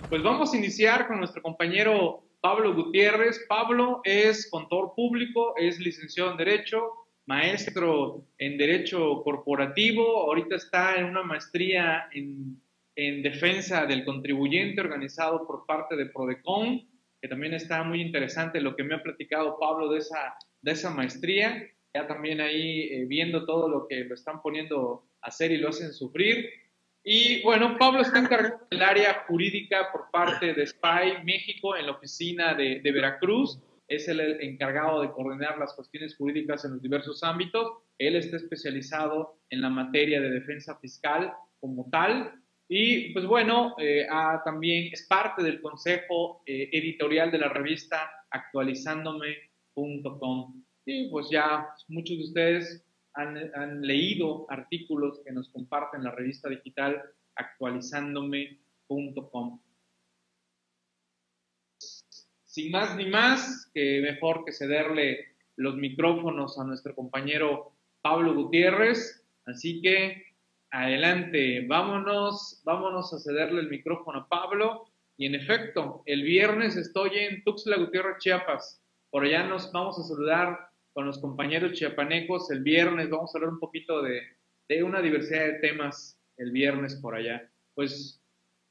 Pues vamos a iniciar con nuestro compañero Pablo Gutiérrez. Pablo es contador público, es licenciado en Derecho, maestro en Derecho Corporativo, ahorita está en una maestría en Defensa del Contribuyente organizado por parte de Prodecon, que también está muy interesante lo que me ha platicado Pablo de esa maestría, ya también ahí viendo todo lo que lo están poniendo a hacer y lo hacen sufrir. Y bueno, Pablo está encargado del área jurídica por parte de SPY México en la oficina de Veracruz. Es el encargado de coordinar las cuestiones jurídicas en los diversos ámbitos. Él está especializado en la materia de defensa fiscal como tal. Y pues bueno, también es parte del consejo editorial de la revista actualizándome.com. Y pues ya muchos de ustedes han leído artículos que nos comparten la revista digital actualizándome.com. Sin más ni más, que mejor que cederle los micrófonos a nuestro compañero Pablo Gutiérrez. Así que adelante, vámonos a cederle el micrófono a Pablo. Y en efecto, el viernes estoy en Tuxtla Gutiérrez, Chiapas. Por allá nos vamos a saludar con los compañeros chiapanecos el viernes. Vamos a hablar un poquito de una diversidad de temas el viernes por allá. Pues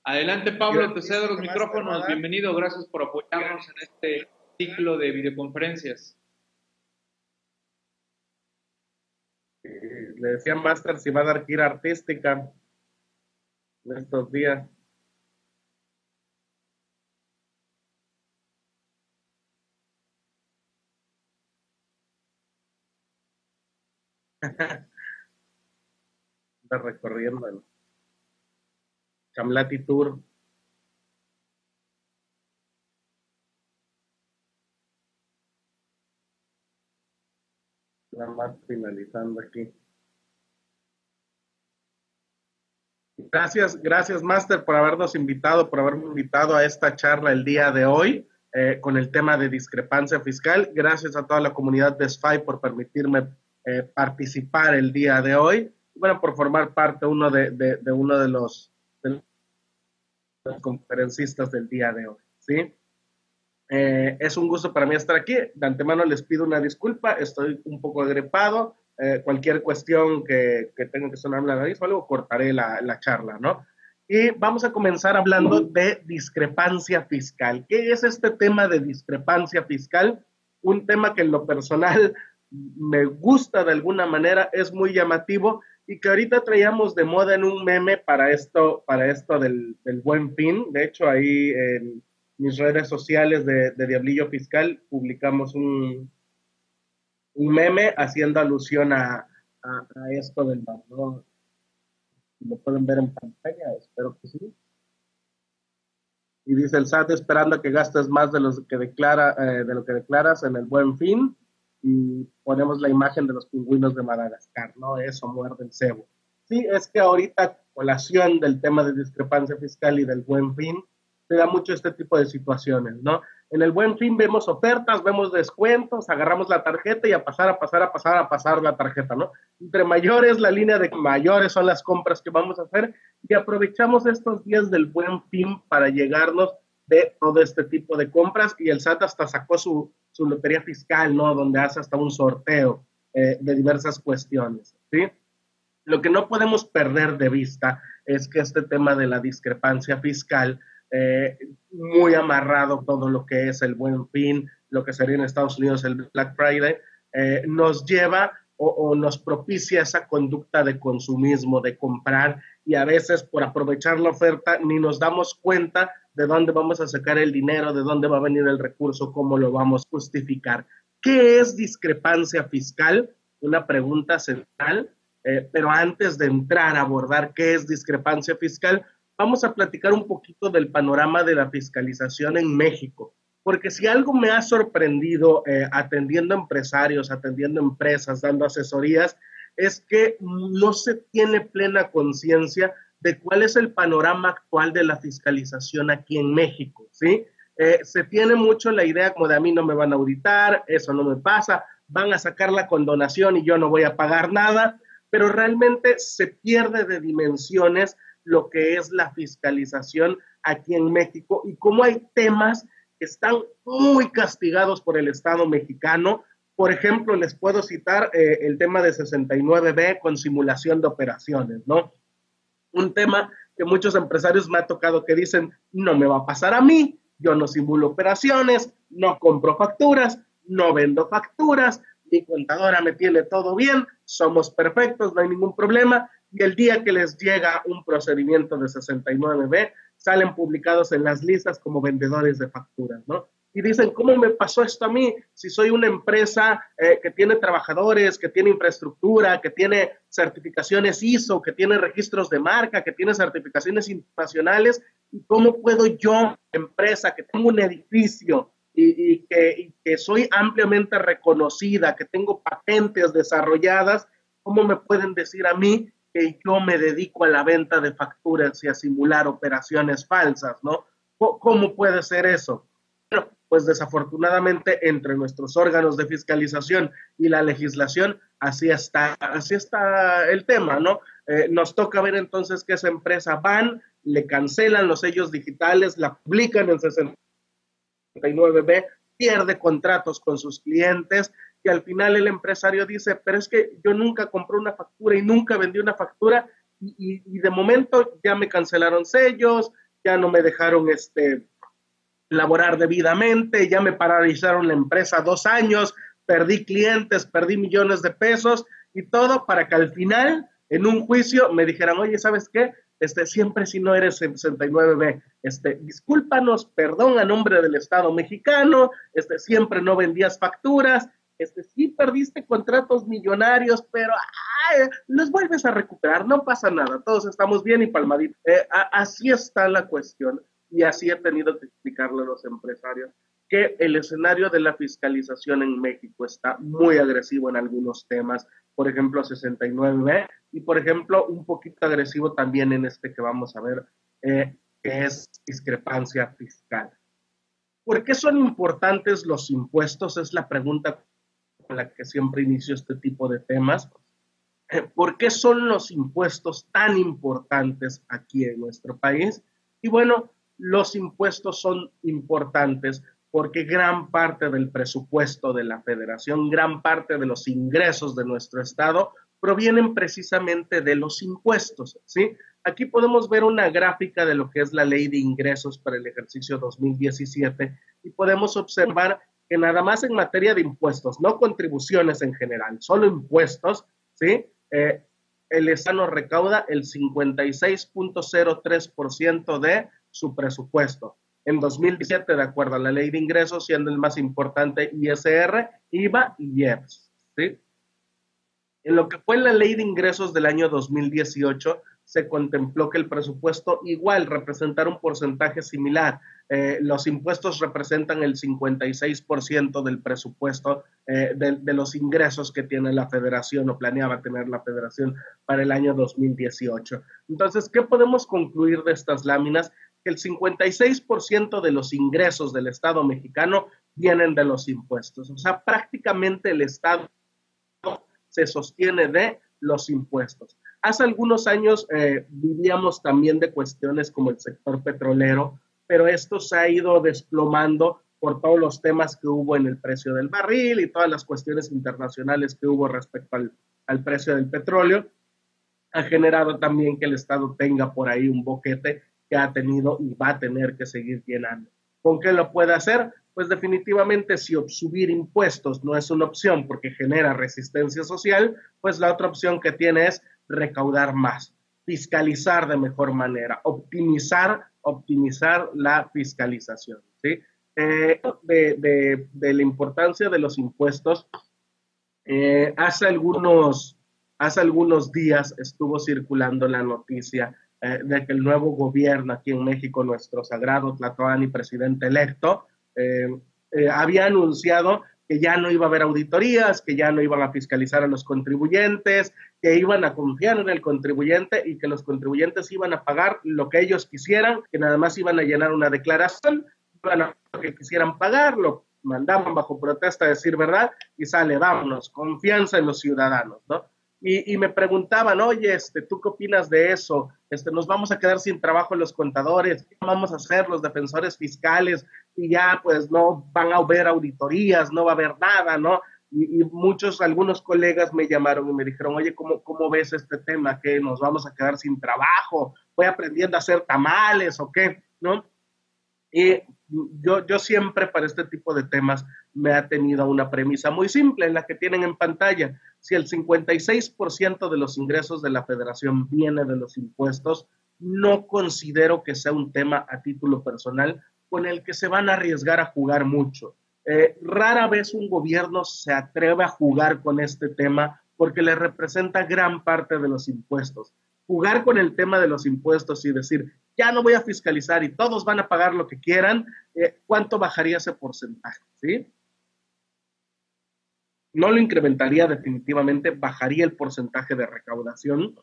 adelante, Pablo, te cedo los micrófonos. Bienvenido, gracias por apoyarnos en este ciclo de videoconferencias. Le decía Master si va a dar gira artística en estos días. Anda recorriendo el Chamlati Tour. Nada más finalizando aquí. Gracias Master por haberme invitado a esta charla el día de hoy con el tema de discrepancia fiscal. Gracias a toda la comunidad de SFI por permitirme participar el día de hoy. Bueno, por formar parte uno de los conferencistas del día de hoy, ¿sí? Es un gusto para mí estar aquí. De antemano les pido una disculpa, estoy un poco agripado. Cualquier cuestión que tenga que sonar la nariz o algo, cortaré la charla, ¿no? Y vamos a comenzar hablando de discrepancia fiscal. ¿Qué es este tema de discrepancia fiscal? Un tema que en lo personal me gusta de alguna manera, es muy llamativo y que ahorita traíamos de moda en un meme para esto del Buen Fin. De hecho, ahí en mis redes sociales de Diablillo Fiscal publicamos un meme haciendo alusión a esto del bar, ¿no? Lo pueden ver en pantalla, espero que sí. Y dice el SAT esperando a que gastes más de lo que declaras en el Buen Fin, y ponemos la imagen de los pingüinos de Madagascar, ¿no? Eso muerde el cebo. Sí, es que ahorita, colación del tema de discrepancia fiscal y del Buen Fin, se da mucho este tipo de situaciones, ¿no? En el Buen Fin vemos ofertas, vemos descuentos, agarramos la tarjeta y a pasar la tarjeta, ¿no? Entre mayores, la línea de mayores son las compras que vamos a hacer y aprovechamos estos días del Buen Fin para llegarnos de todo este tipo de compras, y el SAT hasta sacó su lotería fiscal, ¿no? Donde hace hasta un sorteo de diversas cuestiones, ¿sí? Lo que no podemos perder de vista es que este tema de la discrepancia fiscal, muy amarrado todo lo que es el Buen Fin, lo que sería en Estados Unidos el Black Friday, nos lleva o nos propicia esa conducta de consumismo, de comprar, y a veces por aprovechar la oferta ni nos damos cuenta de dónde vamos a sacar el dinero, de dónde va a venir el recurso, cómo lo vamos a justificar. ¿Qué es discrepancia fiscal? Una pregunta central, pero antes de entrar a abordar qué es discrepancia fiscal, vamos a platicar un poquito del panorama de la fiscalización en México, porque si algo me ha sorprendido atendiendo empresarios, atendiendo empresas, dando asesorías, es que no se tiene plena conciencia de cuál es el panorama actual de la fiscalización aquí en México, ¿sí? Se tiene mucho la idea como de a mí no me van a auditar, eso no me pasa, van a sacar la condonación y yo no voy a pagar nada, pero realmente se pierde de dimensiones lo que es la fiscalización aquí en México y cómo hay temas que están muy castigados por el Estado mexicano. Por ejemplo, les puedo citar el tema de 69B con simulación de operaciones, ¿no? Un tema que muchos empresarios me ha tocado que dicen, no me va a pasar a mí, yo no simulo operaciones, no compro facturas, no vendo facturas, mi contadora me tiene todo bien, somos perfectos, no hay ningún problema, y el día que les llega un procedimiento de 69B, salen publicados en las listas como vendedores de facturas, ¿no? Y dicen, ¿cómo me pasó esto a mí? Si soy una empresa que tiene trabajadores, que tiene infraestructura, que tiene certificaciones ISO, que tiene registros de marca, que tiene certificaciones internacionales, ¿cómo puedo yo, empresa que tengo un edificio y que soy ampliamente reconocida, que tengo patentes desarrolladas, cómo me pueden decir a mí que yo me dedico a la venta de facturas y a simular operaciones falsas, ¿no? ¿Cómo puede ser eso? Bueno, pues desafortunadamente entre nuestros órganos de fiscalización y la legislación, así está el tema, ¿no? Nos toca ver entonces que esa empresa van, le cancelan los sellos digitales, la publican en 69B, pierde contratos con sus clientes y al final el empresario dice, pero es que yo nunca compré una factura y nunca vendí una factura y de momento ya me cancelaron sellos, ya no me dejaron laborar debidamente, ya me paralizaron la empresa 2 años, perdí clientes, perdí millones de pesos y todo para que al final en un juicio me dijeran, oye, ¿sabes qué? Siempre si no eres 69B, discúlpanos, perdón a nombre del Estado mexicano, siempre no vendías facturas, sí perdiste contratos millonarios, pero los vuelves a recuperar, no pasa nada, todos estamos bien y palmaditos. Así está la cuestión y así he tenido que explicarle a los empresarios que el escenario de la fiscalización en México está muy agresivo en algunos temas, por ejemplo 69B, y por ejemplo un poquito agresivo también en que vamos a ver, que es discrepancia fiscal. ¿Por qué son importantes los impuestos? Es la pregunta con la que siempre inicio este tipo de temas. ¿Por qué son los impuestos tan importantes aquí en nuestro país? Y bueno, los impuestos son importantes porque gran parte del presupuesto de la federación, gran parte de los ingresos de nuestro estado provienen precisamente de los impuestos, ¿sí? Aquí podemos ver una gráfica de lo que es la ley de ingresos para el ejercicio 2017 y podemos observar que nada más en materia de impuestos, no contribuciones en general, solo impuestos, ¿sí? El estado recauda el 56.03% de su presupuesto. En 2017, de acuerdo a la ley de ingresos, siendo el más importante ISR, IVA y IEPS, ¿sí? En lo que fue la ley de ingresos del año 2018, se contempló que el presupuesto igual representara un porcentaje similar. Los impuestos representan el 56% del presupuesto de los ingresos que tiene la federación o planeaba tener la federación para el año 2018. Entonces, ¿qué podemos concluir de estas láminas? Que el 56% de los ingresos del Estado mexicano vienen de los impuestos. O sea, prácticamente el Estado se sostiene de los impuestos. Hace algunos años vivíamos también de cuestiones como el sector petrolero, pero esto se ha ido desplomando por todos los temas que hubo en el precio del barril y todas las cuestiones internacionales que hubo respecto al precio del petróleo. Ha generado también que el Estado tenga por ahí un boquete que ha tenido y va a tener que seguir llenando. ¿Con qué lo puede hacer? Pues definitivamente si subir impuestos no es una opción porque genera resistencia social, pues la otra opción que tiene es recaudar más, fiscalizar de mejor manera, optimizar la fiscalización, ¿sí? De la importancia de los impuestos, hace algunos días estuvo circulando la noticia de que el nuevo gobierno aquí en México, nuestro sagrado Tlatoani, presidente electo, había anunciado que ya no iba a haber auditorías, que ya no iban a fiscalizar a los contribuyentes, que iban a confiar en el contribuyente y que los contribuyentes iban a pagar lo que ellos quisieran, que nada más iban a llenar una declaración, iban a lo que quisieran pagar, lo mandaban bajo protesta a decir verdad y sale, vámonos, confianza en los ciudadanos, ¿no? Y me preguntaban, oye, ¿tú qué opinas de eso? Nos vamos a quedar sin trabajo los contadores, ¿qué vamos a hacer los defensores fiscales? Y ya pues no van a haber auditorías, no va a haber nada, ¿no? Algunos colegas me llamaron y me dijeron, oye, ¿cómo ves este tema? ¿Que nos vamos a quedar sin trabajo? ¿Voy aprendiendo a hacer tamales o qué? ¿No? Y yo siempre para este tipo de temas me ha tenido una premisa muy simple, en la que tienen en pantalla. Si el 56% de los ingresos de la federación viene de los impuestos, no considero que sea un tema a título personal con el que se van a arriesgar a jugar mucho. Rara vez un gobierno se atreve a jugar con este tema porque le representa gran parte de los impuestos. Jugar con el tema de los impuestos y decir, ya no voy a fiscalizar y todos van a pagar lo que quieran, ¿cuánto bajaría ese porcentaje? ¿Sí? No lo incrementaría definitivamente, bajaría el porcentaje de recaudación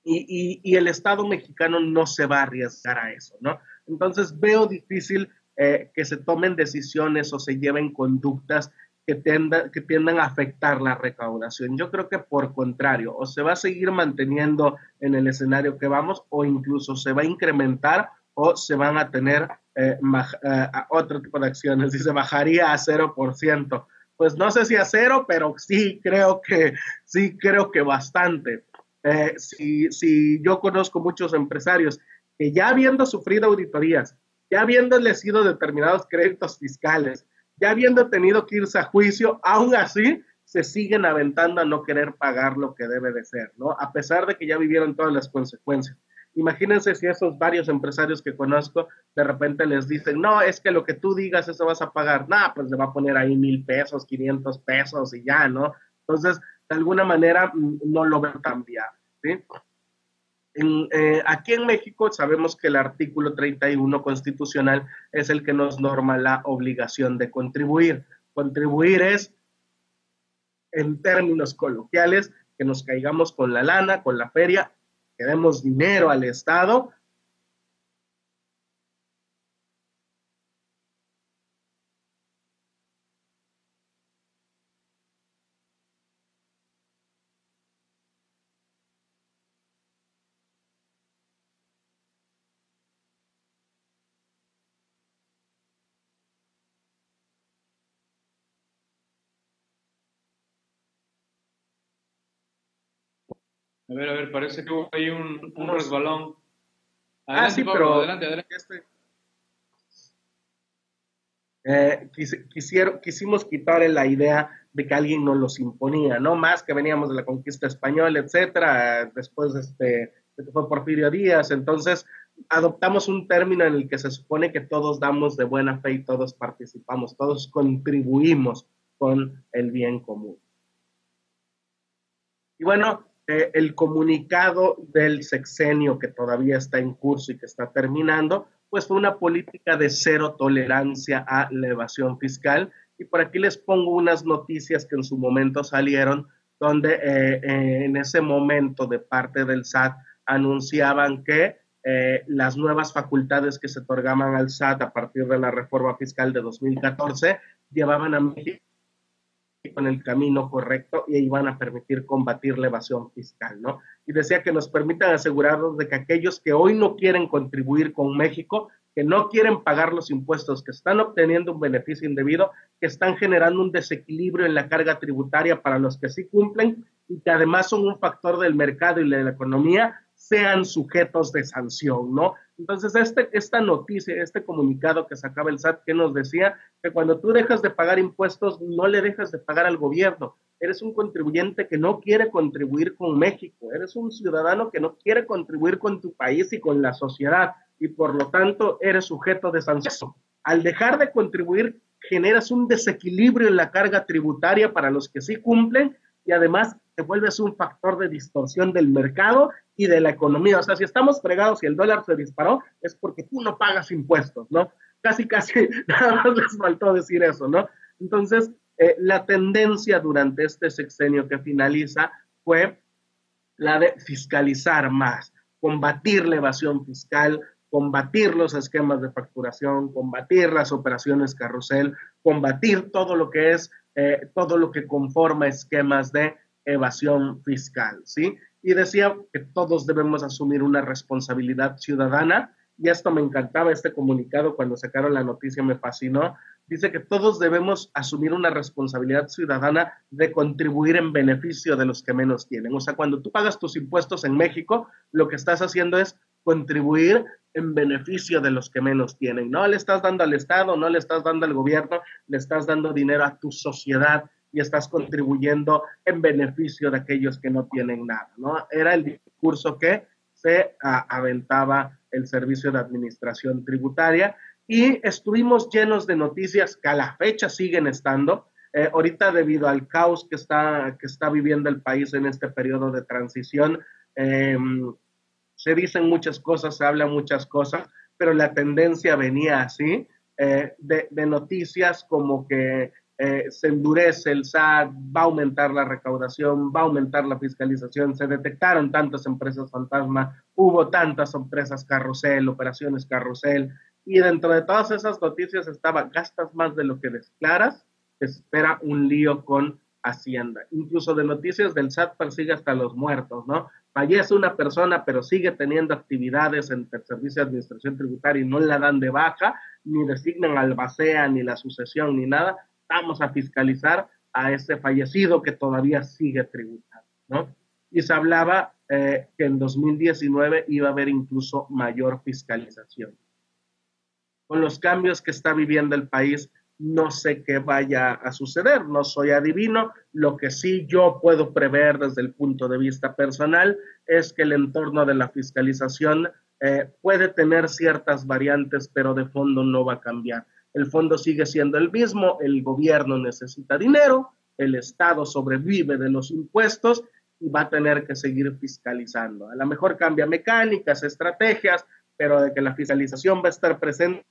y el Estado mexicano no se va a arriesgar a eso, ¿no? Entonces veo difícil que se tomen decisiones o se lleven conductas que tiendan a afectar la recaudación. Yo creo que por contrario, o se va a seguir manteniendo en el escenario que vamos, o incluso se va a incrementar o se van a tener otro tipo de acciones y se bajaría a 0%. Pues no sé si a cero, pero sí creo que bastante. Si yo conozco muchos empresarios que ya habiendo sufrido auditorías, ya habiéndole sido determinados créditos fiscales, ya habiendo tenido que irse a juicio, aún así se siguen aventando a no querer pagar lo que debe de ser, ¿no? A pesar de que ya vivieron todas las consecuencias. Imagínense si esos varios empresarios que conozco de repente les dicen, no, es que lo que tú digas eso vas a pagar, nada, pues le va a poner ahí 1,000 pesos, 500 pesos y ya, ¿no? Entonces, de alguna manera no lo veo cambiar, ¿sí? Aquí en México sabemos que el artículo 31 constitucional es el que nos norma la obligación de contribuir. Contribuir es, en términos coloquiales, que nos caigamos con la lana, con la feria, que demos dinero al Estado. A ver, parece que hubo ahí un resbalón. Adelante, sí, Pablo, pero adelante, adelante. Quisimos quitar la idea de que alguien nos los imponía, no más que veníamos de la conquista española, etcétera, después de que fue Porfirio Díaz, entonces adoptamos un término en el que se supone que todos damos de buena fe y todos participamos, todos contribuimos con el bien común. Y bueno, el comunicado del sexenio que todavía está en curso y que está terminando, pues fue una política de cero tolerancia a la evasión fiscal. Y por aquí les pongo unas noticias que en su momento salieron, donde en ese momento de parte del SAT anunciaban que las nuevas facultades que se otorgaban al SAT a partir de la reforma fiscal de 2014 llevaban a México en el camino correcto y iban a permitir combatir la evasión fiscal, ¿no? Y decía que nos permitan asegurarnos de que aquellos que hoy no quieren contribuir con México, que no quieren pagar los impuestos, que están obteniendo un beneficio indebido, que están generando un desequilibrio en la carga tributaria para los que sí cumplen y que además son un factor del mercado y de la economía, sean sujetos de sanción, ¿no? Entonces, esta noticia, este comunicado que sacaba el SAT, que nos decía que cuando tú dejas de pagar impuestos, no le dejas de pagar al gobierno. Eres un contribuyente que no quiere contribuir con México. Eres un ciudadano que no quiere contribuir con tu país y con la sociedad. Y por lo tanto, eres sujeto de sanción. Al dejar de contribuir, generas un desequilibrio en la carga tributaria para los que sí cumplen y además te vuelves un factor de distorsión del mercado y de la economía. O sea, si estamos fregados y el dólar se disparó, es porque tú no pagas impuestos, ¿no? Casi, nada más les faltó decir eso, ¿no? Entonces, la tendencia durante este sexenio que finaliza fue la de fiscalizar más, combatir la evasión fiscal, combatir los esquemas de facturación, combatir las operaciones carrusel, combatir todo lo que es, todo lo que conforma esquemas de evasión fiscal, ¿sí? Y decía que todos debemos asumir una responsabilidad ciudadana, y esto me encantaba, este comunicado cuando sacaron la noticia me fascinó. Dice que todos debemos asumir una responsabilidad ciudadana de contribuir en beneficio de los que menos tienen. O sea, cuando tú pagas tus impuestos en México, lo que estás haciendo es contribuir en beneficio de los que menos tienen. No le estás dando al Estado, no le estás dando al gobierno, le estás dando dinero a tu sociedad y estás contribuyendo en beneficio de aquellos que no tienen nada, ¿no? Era el discurso que se aventaba el Servicio de Administración Tributaria, y estuvimos llenos de noticias que a la fecha siguen estando. Ahorita, debido al caos que está viviendo el país en este periodo de transición, se dicen muchas cosas, se hablan muchas cosas, pero la tendencia venía así, de noticias como que se endurece el SAT, va a aumentar la recaudación, va a aumentar la fiscalización, se detectaron tantas empresas fantasma, hubo tantas empresas carrusel, operaciones carrusel, y dentro de todas esas noticias estaba: gastas más de lo que declaras, te espera un lío con Hacienda. Incluso de noticias del SAT persigue hasta los muertos, ¿no? Fallece una persona, pero sigue teniendo actividades en el Servicio de Administración Tributaria y no la dan de baja, ni designan albacea, ni la sucesión, ni nada. Vamos a fiscalizar a ese fallecido que todavía sigue tributando, ¿no? Y se hablaba que en 2019 iba a haber incluso mayor fiscalización. Con los cambios que está viviendo el país, no sé qué vaya a suceder, no soy adivino. Lo que sí yo puedo prever desde el punto de vista personal es que el entorno de la fiscalización puede tener ciertas variantes, pero de fondo no va a cambiar. El fondo sigue siendo el mismo, el gobierno necesita dinero, el Estado sobrevive de los impuestos y va a tener que seguir fiscalizando. A lo mejor cambia mecánicas, estrategias, pero de que la fiscalización va a estar presente,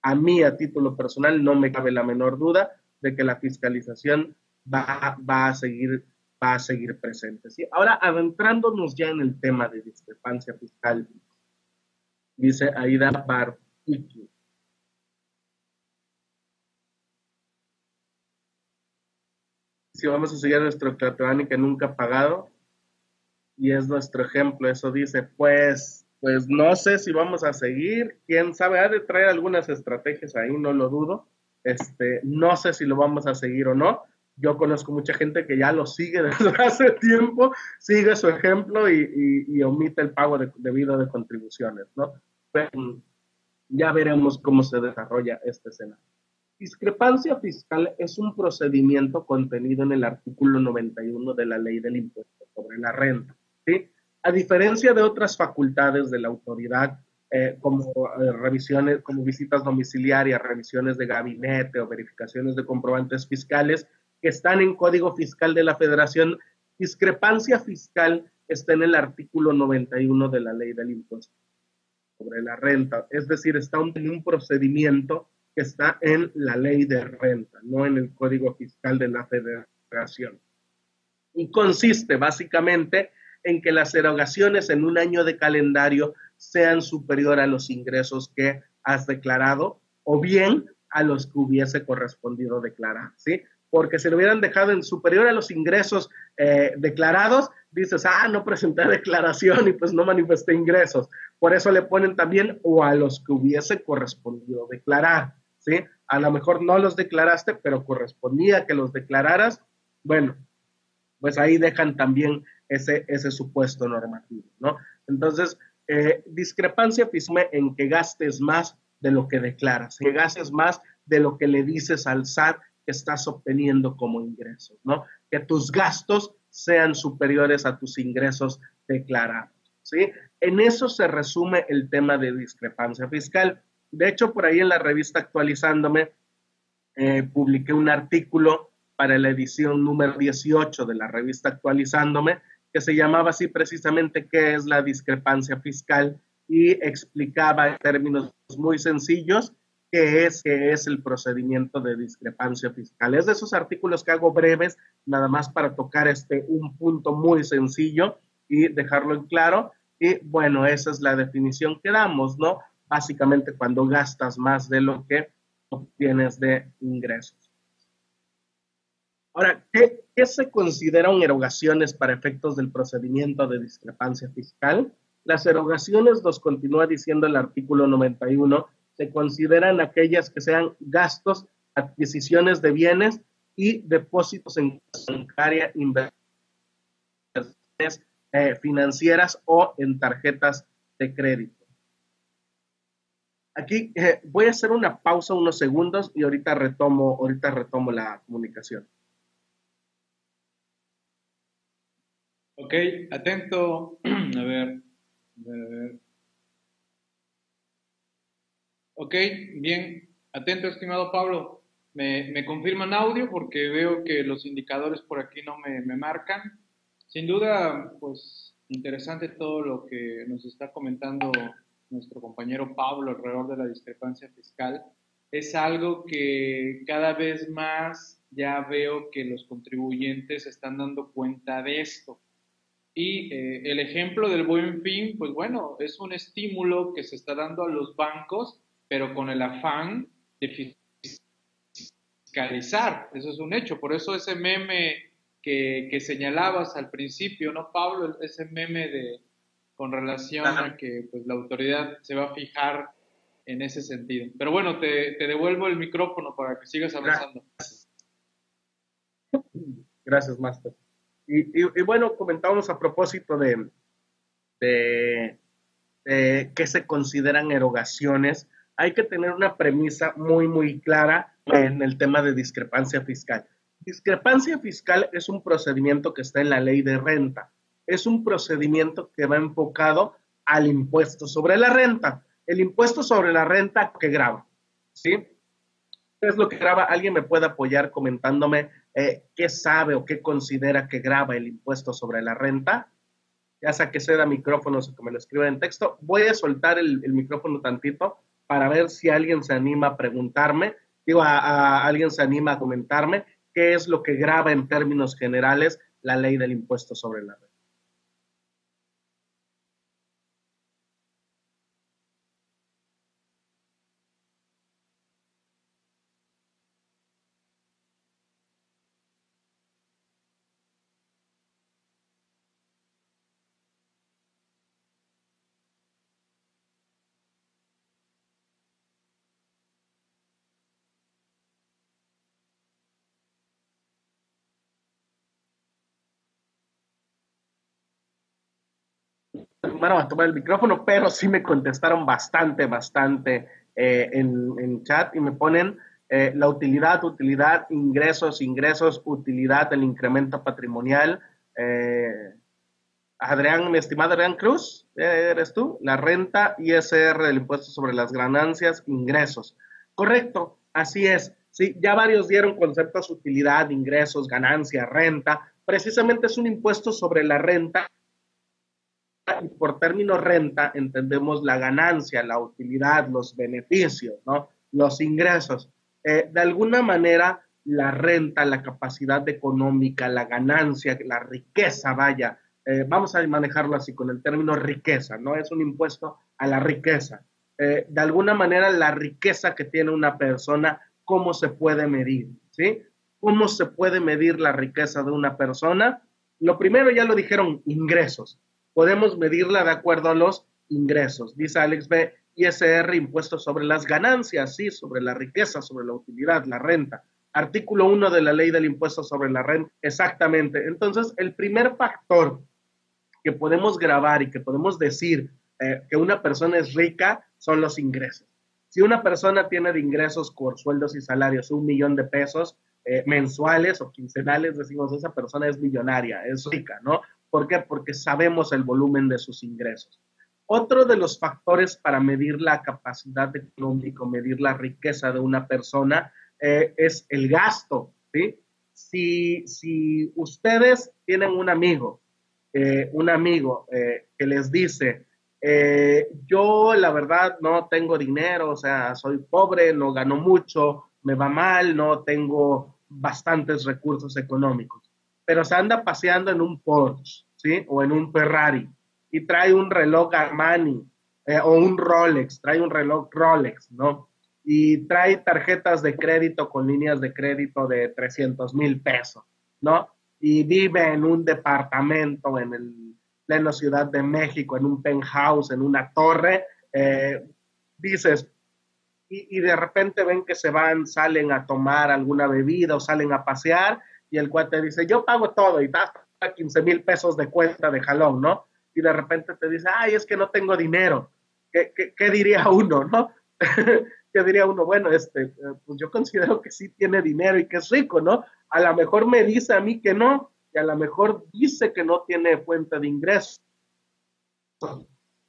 a mí, a título personal, no me cabe la menor duda de que la fiscalización va a seguir presente, ¿sí? Ahora, adentrándonos ya en el tema de discrepancia fiscal, dice Aida Barpiqui: si vamos a seguir a nuestro Tlatoani que nunca ha pagado, y es nuestro ejemplo, eso dice. Pues no sé si vamos a seguir, quién sabe, ha de traer algunas estrategias ahí, no lo dudo. No sé si lo vamos a seguir o no. Yo conozco mucha gente que ya lo sigue desde hace tiempo, sigue su ejemplo y omite el pago debido de contribuciones, ¿no? Pero ya veremos cómo se desarrolla este escenario. Discrepancia fiscal es un procedimiento contenido en el artículo 91 de la Ley del Impuesto sobre la Renta, ¿sí? A diferencia de otras facultades de la autoridad, como revisiones, como visitas domiciliarias, revisiones de gabinete o verificaciones de comprobantes fiscales que están en Código Fiscal de la Federación, discrepancia fiscal está en el artículo 91 de la Ley del Impuesto sobre la Renta. Es decir, está en un procedimiento que está en la Ley de Renta, no en el Código Fiscal de la Federación. Y consiste básicamente en que las erogaciones en un año de calendario sean superior a los ingresos que has declarado, o bien a los que hubiese correspondido declarar, ¿sí? Porque si lo hubieran dejado en superior a los ingresos declarados, dices, no presenté declaración y pues no manifesté ingresos. Por eso le ponen también o a los que hubiese correspondido declarar, ¿sí? A lo mejor no los declaraste, pero correspondía que los declararas. Bueno, pues ahí dejan también ese supuesto normativo, ¿no? Entonces, discrepancia fiscal en que gastes más de lo que declaras, que gastes más de lo que le dices al SAT que estás obteniendo como ingresos, ¿no? Que tus gastos sean superiores a tus ingresos declarados, ¿sí? En eso se resume el tema de discrepancia fiscal. De hecho, por ahí en la revista Actualizándome, publiqué un artículo para la edición número 18 de la revista Actualizándome, que se llamaba así precisamente qué es la discrepancia fiscal, y explicaba en términos muy sencillos qué es el procedimiento de discrepancia fiscal. Es de esos artículos que hago breves, nada más para tocar un punto muy sencillo y dejarlo en claro. Y bueno, esa es la definición que damos, ¿no? Básicamente cuando gastas más de lo que obtienes de ingresos. Ahora, ¿Qué se consideran erogaciones para efectos del procedimiento de discrepancia fiscal? Las erogaciones, nos continúa diciendo el artículo 91, se consideran aquellas que sean gastos, adquisiciones de bienes y depósitos en bancaria, inversiones financieras o en tarjetas de crédito. Aquí voy a hacer una pausa unos segundos y ahorita retomo la comunicación. Ok, atento. A ver. Ok, bien. Atento, estimado Pablo. Me confirman audio porque veo que los indicadores por aquí no me marcan. Sin duda, pues interesante todo lo que nos está comentando nuestro compañero Pablo alrededor de la discrepancia fiscal. Es algo que cada vez más ya veo que los contribuyentes se están dando cuenta de esto. Y el ejemplo del Buen Fin, pues bueno, es un estímulo que se está dando a los bancos, pero con el afán de fiscalizar. Eso es un hecho. Por eso ese meme que señalabas al principio, ¿no, Pablo? Ese meme con relación a que pues, la autoridad se va a fijar en ese sentido. Pero bueno, te devuelvo el micrófono para que sigas avanzando. Gracias, Master. Y bueno, comentábamos a propósito de qué se consideran erogaciones. Hay que tener una premisa muy, muy clara en el tema de discrepancia fiscal. Discrepancia fiscal es un procedimiento que está en la ley de renta. Es un procedimiento que va enfocado al impuesto sobre la renta. El impuesto sobre la renta que grava, ¿sí? ¿Qué es lo que grava? ¿Alguien me puede apoyar comentándome qué sabe o qué considera que grava el impuesto sobre la renta? Ya sea que ceda micrófonos o que me lo escriba en texto. Voy a soltar el micrófono tantito para ver si alguien se anima a preguntarme, alguien se anima a comentarme qué es lo que grava en términos generales la ley del impuesto sobre la renta. Bueno, a tomar el micrófono, pero sí me contestaron bastante en chat y me ponen la utilidad, ingresos, utilidad, el incremento patrimonial. Adrián, mi estimado Adrián Cruz, ¿eres tú? La renta, ISR, el impuesto sobre las ganancias, ingresos. Correcto, así es. Sí, ya varios dieron conceptos, utilidad, ingresos, ganancia, renta. Precisamente es un impuesto sobre la renta. Y por término renta entendemos la ganancia, la utilidad, los beneficios, ¿no? Los ingresos. De alguna manera, la renta, la capacidad económica, la ganancia, la riqueza, vaya, vamos a manejarlo así con el término riqueza, ¿no? Es un impuesto a la riqueza. De alguna manera, la riqueza que tiene una persona, ¿cómo se puede medir? ¿Sí? ¿Cómo se puede medir la riqueza de una persona? Lo primero, ya lo dijeron, ingresos. Podemos medirla de acuerdo a los ingresos. Dice Alex B, ISR, impuesto sobre las ganancias, sí, sobre la riqueza, sobre la utilidad, la renta. Artículo 1 de la ley del impuesto sobre la renta, exactamente. Entonces, el primer factor que podemos grabar y que podemos decir que una persona es rica son los ingresos. Si una persona tiene de ingresos por sueldos y salarios 1 millón de pesos mensuales o quincenales, decimos, esa persona es millonaria, es rica, ¿no? ¿Por qué? Porque sabemos el volumen de sus ingresos. Otro de los factores para medir la capacidad económica, medir la riqueza de una persona, es el gasto, ¿sí? Si ustedes tienen un amigo que les dice, yo la verdad no tengo dinero, o sea, soy pobre, no gano mucho, me va mal, no tengo bastantes recursos económicos, pero se anda paseando en un Porsche, ¿sí? O en un Ferrari y trae un reloj Armani o un Rolex, trae un reloj Rolex, ¿no? Y trae tarjetas de crédito con líneas de crédito de 300,000 pesos, ¿no? y vive en un departamento en el pleno Ciudad de México, en un penthouse, en una torre, dices, y de repente ven que se van, salen a tomar alguna bebida o salen a pasear, y el cuate dice, yo pago todo, y da 15,000 pesos de cuenta de jalón, ¿no? Y de repente te dice, ay, es que no tengo dinero. ¿Qué diría uno, no? ¿Qué diría uno? Bueno, pues yo considero que sí tiene dinero y que es rico, ¿no? A lo mejor me dice a mí que no, y a lo mejor dice que no tiene fuente de ingreso.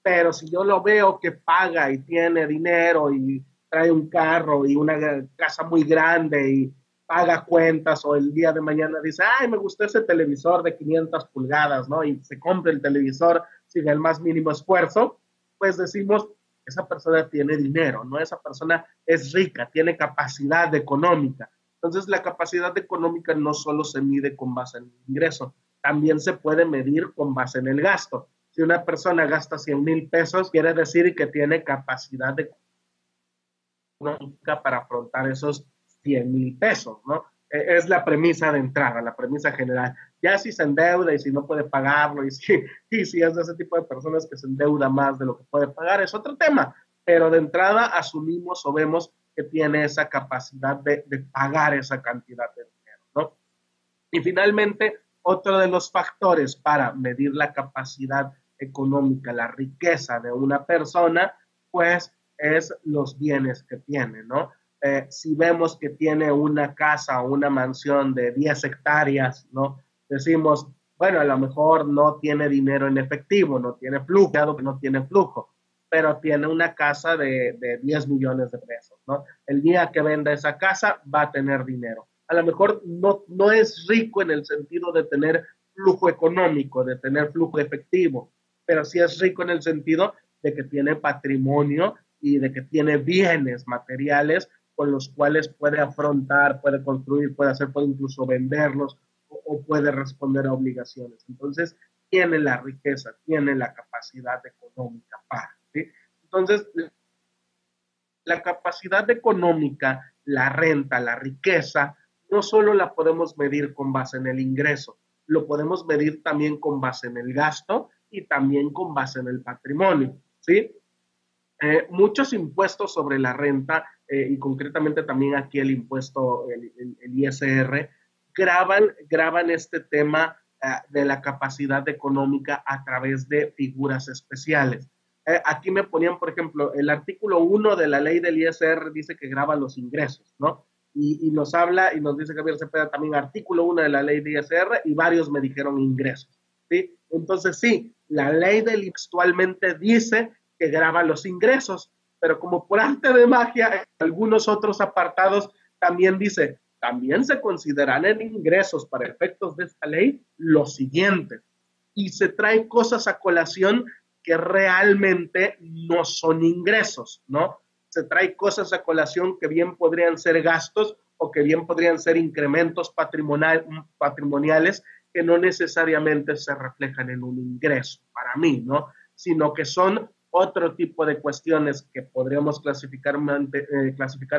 Pero si yo lo veo que paga y tiene dinero y trae un carro y una casa muy grande y paga cuentas, o el día de mañana dice, ay, me gustó ese televisor de 500 pulgadas, ¿no? Y se compra el televisor sin el más mínimo esfuerzo, pues decimos, esa persona tiene dinero, ¿no? Esa persona es rica, tiene capacidad económica. Entonces, la capacidad económica no solo se mide con base en el ingreso, también se puede medir con base en el gasto. Si una persona gasta 100,000 pesos, quiere decir que tiene capacidad económica para afrontar esos 100,000 pesos, ¿no? Es la premisa de entrada, la premisa general. Ya si se endeuda y si no puede pagarlo, y si es de ese tipo de personas que se endeuda más de lo que puede pagar, es otro tema. Pero de entrada asumimos o vemos que tiene esa capacidad de pagar esa cantidad de dinero, ¿no? Y finalmente, otro de los factores para medir la capacidad económica, la riqueza de una persona, pues es los bienes que tiene, ¿no? Si vemos que tiene una casa o una mansión de 10 hectáreas, ¿no? Decimos, bueno, a lo mejor no tiene dinero en efectivo, no tiene flujo, no tiene flujo, pero tiene una casa de 10 millones de pesos, ¿no? El día que venda esa casa va a tener dinero. A lo mejor no es rico en el sentido de tener flujo económico, de tener flujo efectivo, pero sí es rico en el sentido de que tiene patrimonio y de que tiene bienes materiales con los cuales puede afrontar, puede construir, puede hacer, puede incluso venderlos o puede responder a obligaciones. Entonces, tiene la riqueza, tiene la capacidad económica para, ¿sí? Entonces, la capacidad económica, la renta, la riqueza, no solo la podemos medir con base en el ingreso, lo podemos medir también con base en el gasto y también con base en el patrimonio, ¿sí? Muchos impuestos sobre la renta, y concretamente también aquí el impuesto, el ISR, graban este tema de la capacidad económica a través de figuras especiales. Aquí me ponían, por ejemplo, el artículo 1 de la ley del ISR dice que graba los ingresos, ¿no? Y nos habla y nos dice Javier Cepeda también artículo 1 de la ley de ISR y varios me dijeron ingresos, ¿sí? Entonces sí, la ley del actualmente dice que graba los ingresos, pero como por arte de magia, en algunos otros apartados también dice, también se consideran en ingresos para efectos de esta ley los siguientes, y se trae cosas a colación que realmente no son ingresos, ¿no? Se trae cosas a colación que bien podrían ser gastos o que bien podrían ser incrementos patrimoniales que no necesariamente se reflejan en un ingreso, para mí, ¿no? Sino que son otro tipo de cuestiones que podríamos clasificar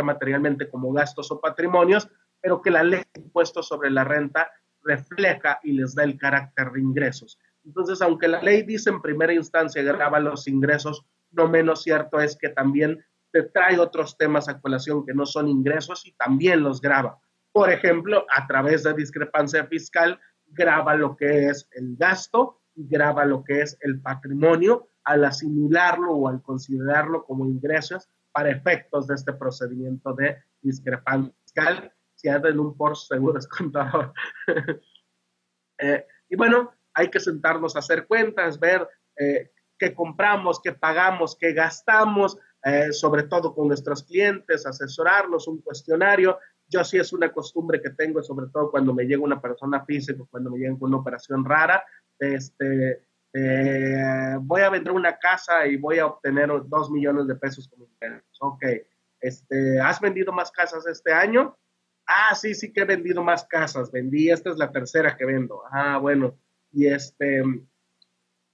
materialmente como gastos o patrimonios, pero que la ley de impuestos sobre la renta refleja y les da el carácter de ingresos. Entonces, aunque la ley dice en primera instancia grava los ingresos, no menos cierto es que también te trae otros temas a colación que no son ingresos y también los grava. Por ejemplo, a través de discrepancia fiscal, grava lo que es el gasto y grava lo que es el patrimonio al asimilarlo o al considerarlo como ingresos para efectos de este procedimiento de discrepancia fiscal. Si hacen un Porsche, seguro es contador. Y bueno, hay que sentarnos a hacer cuentas, ver qué compramos, qué pagamos, qué gastamos, sobre todo con nuestros clientes, asesorarlos, un cuestionario. Yo sí es una costumbre que tengo, sobre todo cuando me llega una persona física, cuando me llegan con una operación rara, voy a vender una casa y voy a obtener 2 millones de pesos como ingresos. Ok, ¿has vendido más casas este año? Ah, sí que he vendido más casas, esta es la tercera que vendo. Ah, bueno, y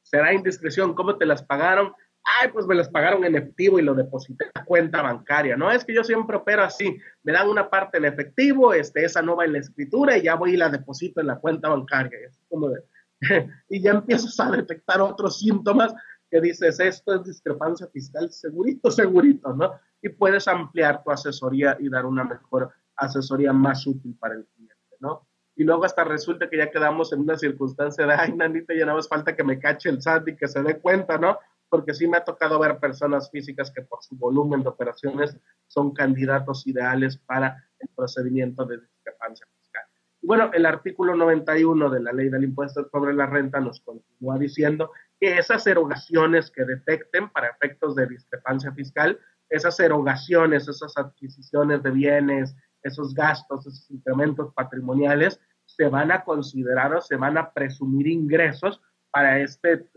será indiscreción, ¿cómo te las pagaron? Ay, pues me las pagaron en efectivo y lo deposité en la cuenta bancaria. No, es que yo siempre opero así. Me dan una parte en efectivo, esa no va en la escritura y ya voy y la deposito en la cuenta bancaria. Es como de, y ya empiezas a detectar otros síntomas que dices, esto es discrepancia fiscal, segurito, segurito, ¿no? Y puedes ampliar tu asesoría y dar una mejor asesoría más útil para el cliente, ¿no? Y luego hasta resulta que ya quedamos en una circunstancia de, ay, nanita, ya nada más falta que me cache el SAT y que se dé cuenta, ¿no? Porque sí me ha tocado ver personas físicas que por su volumen de operaciones son candidatos ideales para el procedimiento de discrepancia fiscal. Y bueno, el artículo 91 de la ley del impuesto sobre la renta nos continúa diciendo que esas erogaciones que detecten para efectos de discrepancia fiscal, esas erogaciones, esas adquisiciones de bienes, esos gastos, esos incrementos patrimoniales, se van a considerar o se van a presumir ingresos para este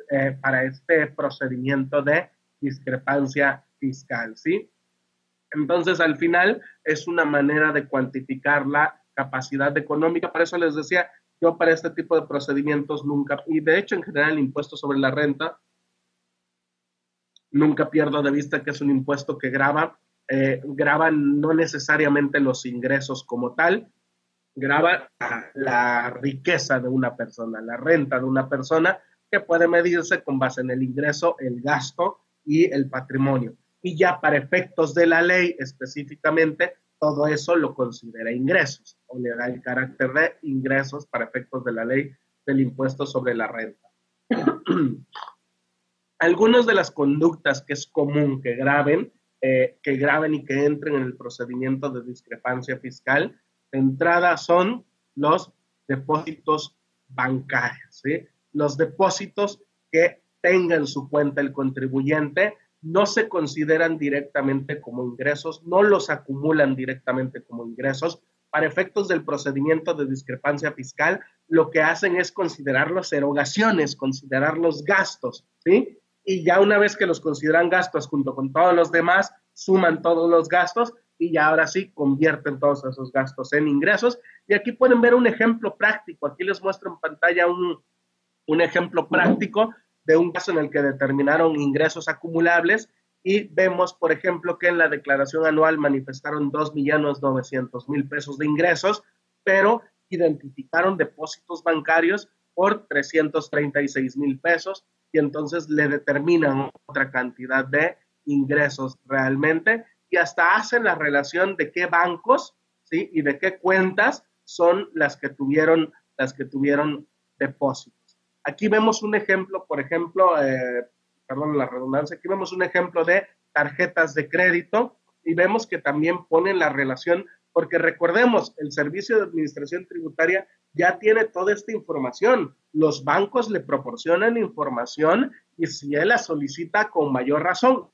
procedimiento de discrepancia fiscal, ¿sí? Entonces, al final, es una manera de cuantificar la capacidad económica. Por eso les decía, yo para este tipo de procedimientos nunca, y de hecho en general el impuesto sobre la renta, nunca pierdo de vista que es un impuesto que graba no necesariamente los ingresos como tal, graba la riqueza de una persona, la renta de una persona, que puede medirse con base en el ingreso, el gasto y el patrimonio. Y ya para efectos de la ley específicamente, todo eso lo considera ingresos o le da el carácter de ingresos para efectos de la ley del impuesto sobre la renta. Algunas de las conductas que es común que graben y que entren en el procedimiento de discrepancia fiscal, de entrada son los depósitos bancarios, ¿sí? Los depósitos que tenga en su cuenta el contribuyente no se consideran directamente como ingresos, no los acumulan directamente como ingresos. Para efectos del procedimiento de discrepancia fiscal, lo que hacen es considerar las erogaciones, considerar los gastos, ¿sí? Y ya una vez que los consideran gastos junto con todos los demás, suman todos los gastos y ya ahora sí convierten todos esos gastos en ingresos. Y aquí pueden ver un ejemplo práctico. Aquí les muestro en pantalla un ejemplo práctico de un caso en el que determinaron ingresos acumulables y vemos, por ejemplo, que en la declaración anual manifestaron 2.900.000 pesos de ingresos, pero identificaron depósitos bancarios por 336,000 pesos y entonces le determinan otra cantidad de ingresos realmente y hasta hacen la relación de qué bancos, ¿sí? Y de qué cuentas son las que tuvieron depósitos. Aquí vemos un ejemplo, por ejemplo, perdón la redundancia, aquí vemos un ejemplo de tarjetas de crédito y vemos que también ponen la relación, porque recordemos, el Servicio de Administración Tributaria ya tiene toda esta información. Los bancos le proporcionan información y si él la solicita con mayor razón,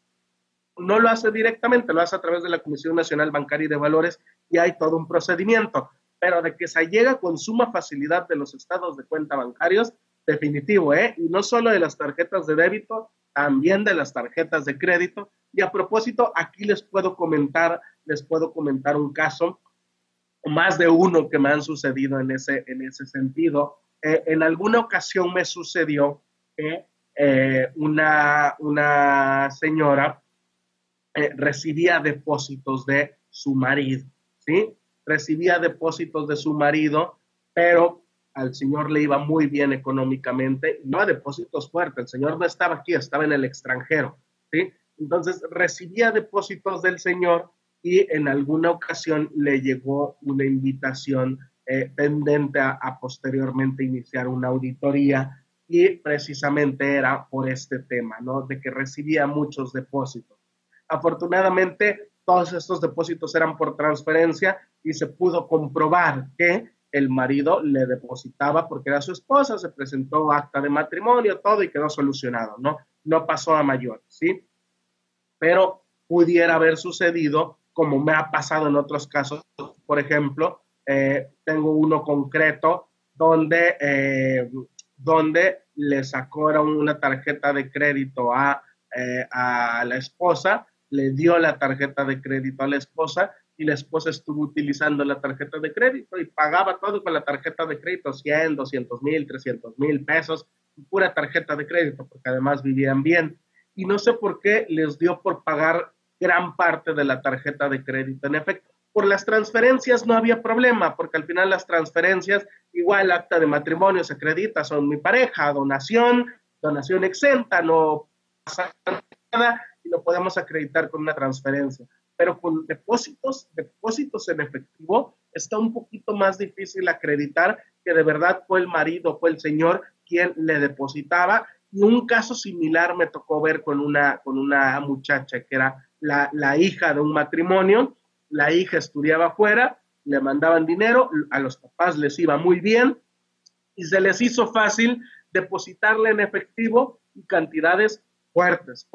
no lo hace directamente, lo hace a través de la Comisión Nacional Bancaria y de Valores y hay todo un procedimiento, pero de que se llega con suma facilidad de los estados de cuenta bancarios, definitivo, ¿eh? Y no solo de las tarjetas de débito, también de las tarjetas de crédito. Y a propósito, aquí les puedo comentar un caso, más de uno que me han sucedido en ese sentido. En alguna ocasión me sucedió que una señora recibía depósitos de su marido, ¿sí? Recibía depósitos de su marido, pero al señor le iba muy bien económicamente, no a depósitos fuertes, el señor no estaba aquí, estaba en el extranjero, ¿sí? Entonces recibía depósitos del señor y en alguna ocasión le llegó una invitación tendente a posteriormente iniciar una auditoría y precisamente era por este tema, ¿no? De que recibía muchos depósitos. Afortunadamente, todos estos depósitos eran por transferencia y se pudo comprobar que el marido le depositaba porque era su esposa, se presentó acta de matrimonio, todo y quedó solucionado, ¿no? No pasó a mayores, ¿sí? Pero pudiera haber sucedido, como me ha pasado en otros casos, por ejemplo, tengo uno concreto donde le sacó una tarjeta de crédito a la esposa, le dio la tarjeta de crédito a la esposa y la esposa estuvo utilizando la tarjeta de crédito y pagaba todo con la tarjeta de crédito, 100, 200,000, 300,000 pesos, pura tarjeta de crédito, porque además vivían bien. y no sé por qué les dio por pagar gran parte de la tarjeta de crédito en efecto. Por las transferencias no había problema, porque al final las transferencias, igual acta de matrimonio se acredita, son mi pareja, donación exenta, no pasa nada y lo podemos acreditar con una transferencia. Pero con depósitos en efectivo, está un poquito más difícil acreditar que de verdad fue el marido, fue el señor quien le depositaba. Y un caso similar me tocó ver con una muchacha que era la hija de un matrimonio. La hija estudiaba afuera, le mandaban dinero, a los papás les iba muy bien y se les hizo fácil depositarle en efectivo y cantidades fuertes,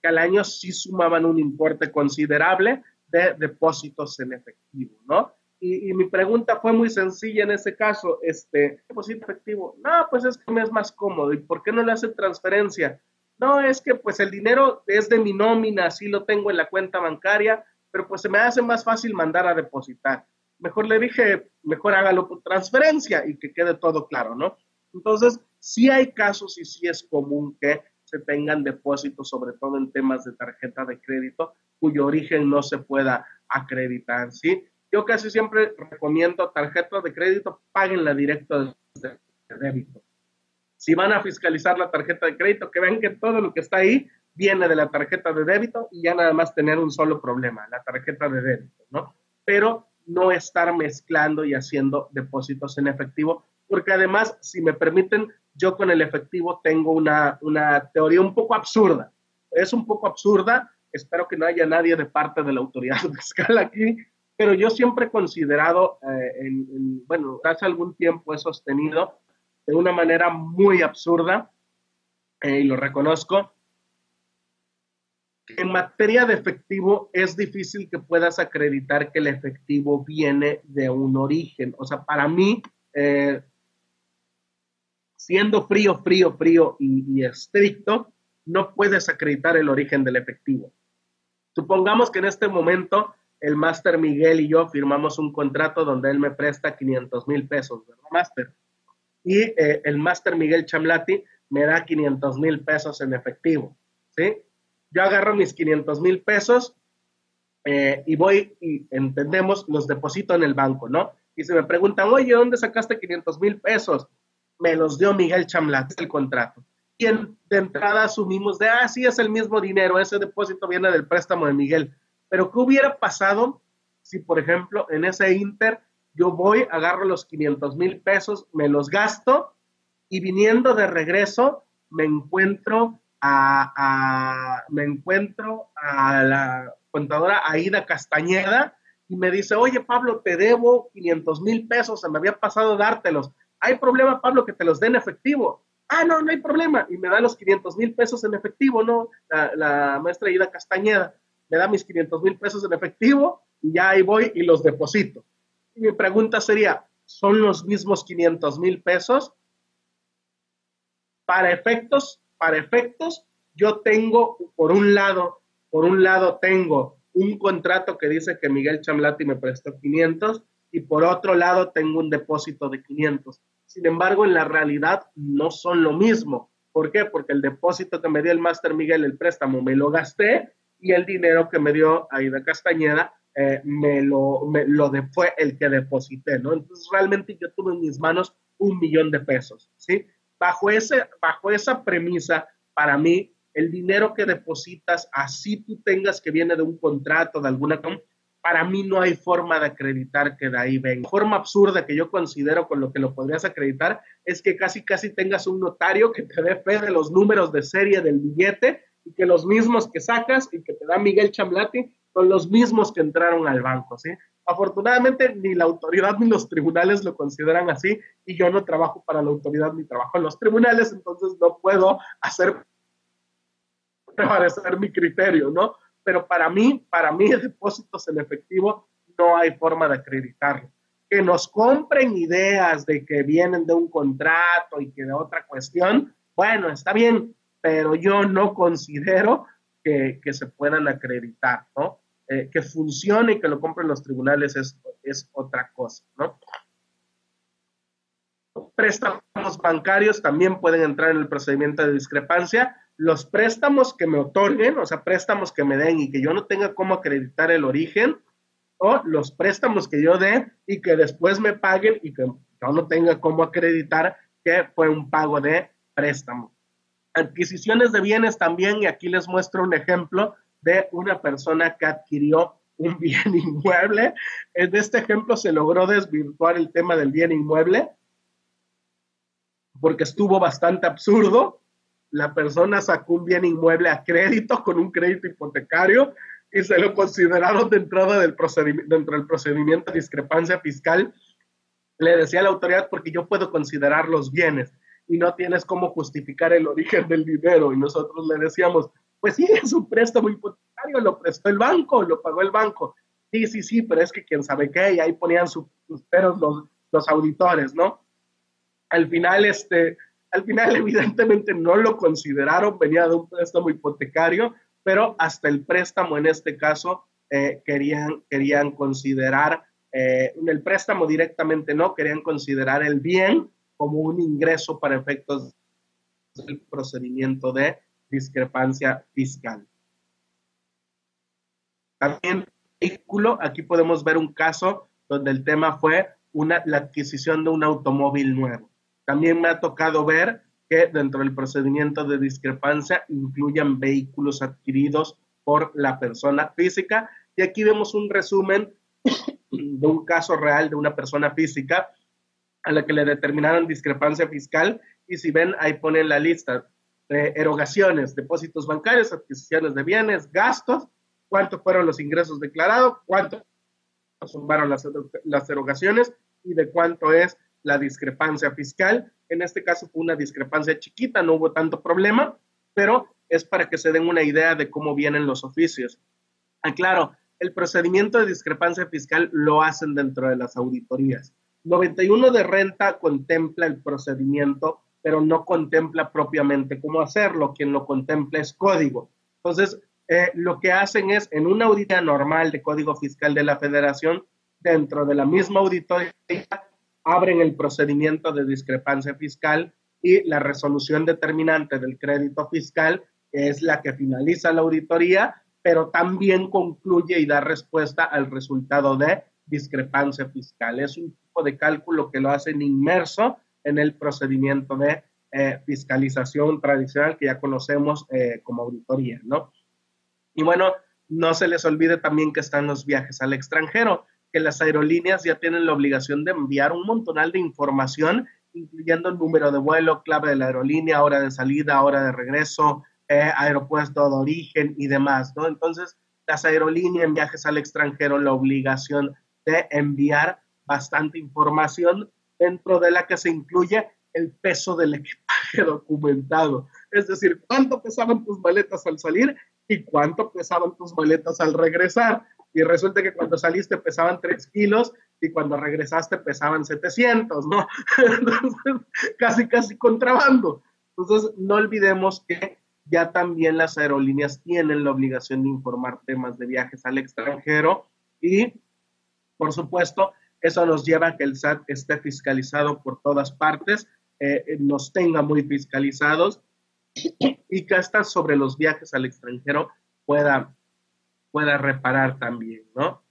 que al año sí sumaban un importe considerable de depósitos en efectivo, ¿no? Y mi pregunta fue muy sencilla en ese caso, depósito efectivo, no, pues es que me es más cómodo, ¿y por qué no le hacen transferencia? No, es que pues el dinero es de mi nómina, así lo tengo en la cuenta bancaria, pero pues se me hace más fácil mandar a depositar. Mejor le dije, mejor hágalo por transferencia y que quede todo claro, ¿no? Entonces, sí hay casos y sí es común que se tengan depósitos, sobre todo en temas de tarjeta de crédito, cuyo origen no se pueda acreditar, ¿sí? Yo casi siempre recomiendo tarjeta de crédito, páguenla directo de débito. Si van a fiscalizar la tarjeta de crédito, que vean que todo lo que está ahí viene de la tarjeta de débito y ya nada más tener un solo problema, la tarjeta de débito, ¿no? Pero no estar mezclando y haciendo depósitos en efectivo, porque además, si me permiten, yo con el efectivo tengo una teoría un poco absurda. Es un poco absurda, espero que no haya nadie de parte de la autoridad fiscal aquí, pero yo siempre he considerado, bueno, hace algún tiempo he sostenido de una manera muy absurda, y lo reconozco, en materia de efectivo es difícil que puedas acreditar que el efectivo viene de un origen. O sea, para mí, siendo frío y estricto, no puedes acreditar el origen del efectivo. Supongamos que en este momento el máster Miguel y yo firmamos un contrato donde él me presta 500,000 pesos, ¿verdad, máster? Y el máster Miguel Chamlati me da 500,000 pesos en efectivo, ¿sí? Yo agarro mis 500,000 pesos y voy y entendemos, los deposito en el banco, ¿no? Y se me preguntan, oye, ¿dónde sacaste 500,000 pesos? Me los dio Miguel Chamlati, el contrato. Y de entrada asumimos de, sí, es el mismo dinero, ese depósito viene del préstamo de Miguel. Pero ¿qué hubiera pasado si, por ejemplo, en ese inter yo voy, agarro los 500,000 pesos, me los gasto y viniendo de regreso me encuentro a la contadora Aida Castañeda y me dice, oye, Pablo, te debo 500,000 pesos, se me había pasado dártelos. ¿Hay problema, Pablo, que te los den efectivo? No, no hay problema. Y me da los 500,000 pesos en efectivo, ¿no? La maestra Aida Castañeda me da mis 500,000 pesos en efectivo y ya ahí voy y los deposito. Y mi pregunta sería, ¿son los mismos 500,000 pesos? Para efectos, yo tengo, por un lado tengo un contrato que dice que Miguel Chamlati me prestó 500 y por otro lado tengo un depósito de 500. Sin embargo, en la realidad no son lo mismo. ¿Por qué? Porque el depósito que me dio el máster Miguel, el préstamo, me lo gasté y el dinero que me dio Aida Castañeda fue el que deposité, ¿no? Entonces, realmente yo tuve en mis manos 1,000,000 de pesos, ¿sí? Bajo esa premisa, para mí, el dinero que depositas, así tú tengas que viene de un contrato, de alguna... Para mí no hay forma de acreditar que de ahí venga. La forma absurda que yo considero con lo que lo podrías acreditar es que casi tengas un notario que te dé fe de los números de serie del billete y que los mismos que sacas y que te da Miguel Chamlati son los mismos que entraron al banco, ¿sí? Afortunadamente ni la autoridad ni los tribunales lo consideran así y yo no trabajo para la autoridad ni trabajo en los tribunales, entonces no puedo hacer parecer mi criterio, ¿no? Pero para mí, depósitos en efectivo no hay forma de acreditarlo. Que nos compren ideas de que vienen de un contrato y que de otra cuestión, bueno, está bien, pero yo no considero que se puedan acreditar, ¿no? Que funcione y que lo compren los tribunales es otra cosa, ¿no? Préstamos bancarios también pueden entrar en el procedimiento de discrepancia, los préstamos que me otorguen, o sea, préstamos que me den y que yo no tenga cómo acreditar el origen, o los préstamos que yo dé y que después me paguen y que yo no tenga cómo acreditar que fue un pago de préstamo. Adquisiciones de bienes también, y aquí les muestro un ejemplo de una persona que adquirió un bien inmueble. En este ejemplo se logró desvirtuar el tema del bien inmueble porque estuvo bastante absurdo. La persona sacó un bien inmueble a crédito con un crédito hipotecario y se lo consideraron dentro del procedimiento de discrepancia fiscal. Le decía a la autoridad, porque yo puedo considerar los bienes y no tienes cómo justificar el origen del dinero. Y nosotros le decíamos, pues sí, es un préstamo hipotecario, lo prestó el banco, lo pagó el banco. Sí, sí, sí, pero es que quién sabe qué, y ahí ponían sus peros los auditores, ¿no? Al final, evidentemente no lo consideraron, venía de un préstamo hipotecario, pero hasta el préstamo en este caso querían considerar, el préstamo directamente no, querían considerar el bien como un ingreso para efectos del procedimiento de discrepancia fiscal. También vehículo, aquí podemos ver un caso donde el tema fue la adquisición de un automóvil nuevo. También me ha tocado ver que dentro del procedimiento de discrepancia incluyan vehículos adquiridos por la persona física. Y aquí vemos un resumen de un caso real de una persona física a la que le determinaron discrepancia fiscal. Y si ven, ahí ponen la lista de erogaciones, depósitos bancarios, adquisiciones de bienes, gastos, cuántos fueron los ingresos declarados, cuánto sumaron las erogaciones y de cuánto es la discrepancia fiscal. En este caso fue una discrepancia chiquita, no hubo tanto problema, pero es para que se den una idea de cómo vienen los oficios. Claro, el procedimiento de discrepancia fiscal lo hacen dentro de las auditorías. 91 de renta contempla el procedimiento, pero no contempla propiamente cómo hacerlo. Quien lo contempla es código. Entonces, lo que hacen es, en una auditoría normal de Código Fiscal de la Federación, dentro de la misma auditoría, abren el procedimiento de discrepancia fiscal y la resolución determinante del crédito fiscal es la que finaliza la auditoría, pero también concluye y da respuesta al resultado de discrepancia fiscal. Es un tipo de cálculo que lo hacen inmerso en el procedimiento de fiscalización tradicional que ya conocemos como auditoría, ¿no? Y bueno, no se les olvide también que están los viajes al extranjero, que las aerolíneas ya tienen la obligación de enviar un montonal de información, incluyendo el número de vuelo, clave de la aerolínea, hora de salida, hora de regreso, aeropuerto de origen y demás, ¿no? Entonces, las aerolíneas en viajes al extranjero la obligación de enviar bastante información, dentro de la que se incluye el peso del equipaje documentado. Es decir, cuánto pesaban tus maletas al salir y cuánto pesaban tus maletas al regresar. Y resulta que cuando saliste pesaban 3 kilos y cuando regresaste pesaban 700, ¿no? Entonces, casi contrabando. Entonces, no olvidemos que ya también las aerolíneas tienen la obligación de informar temas de viajes al extranjero y, por supuesto, eso nos lleva a que el SAT esté fiscalizado por todas partes, nos tenga muy fiscalizados y que hasta sobre los viajes al extranjero pueda reparar también, ¿no?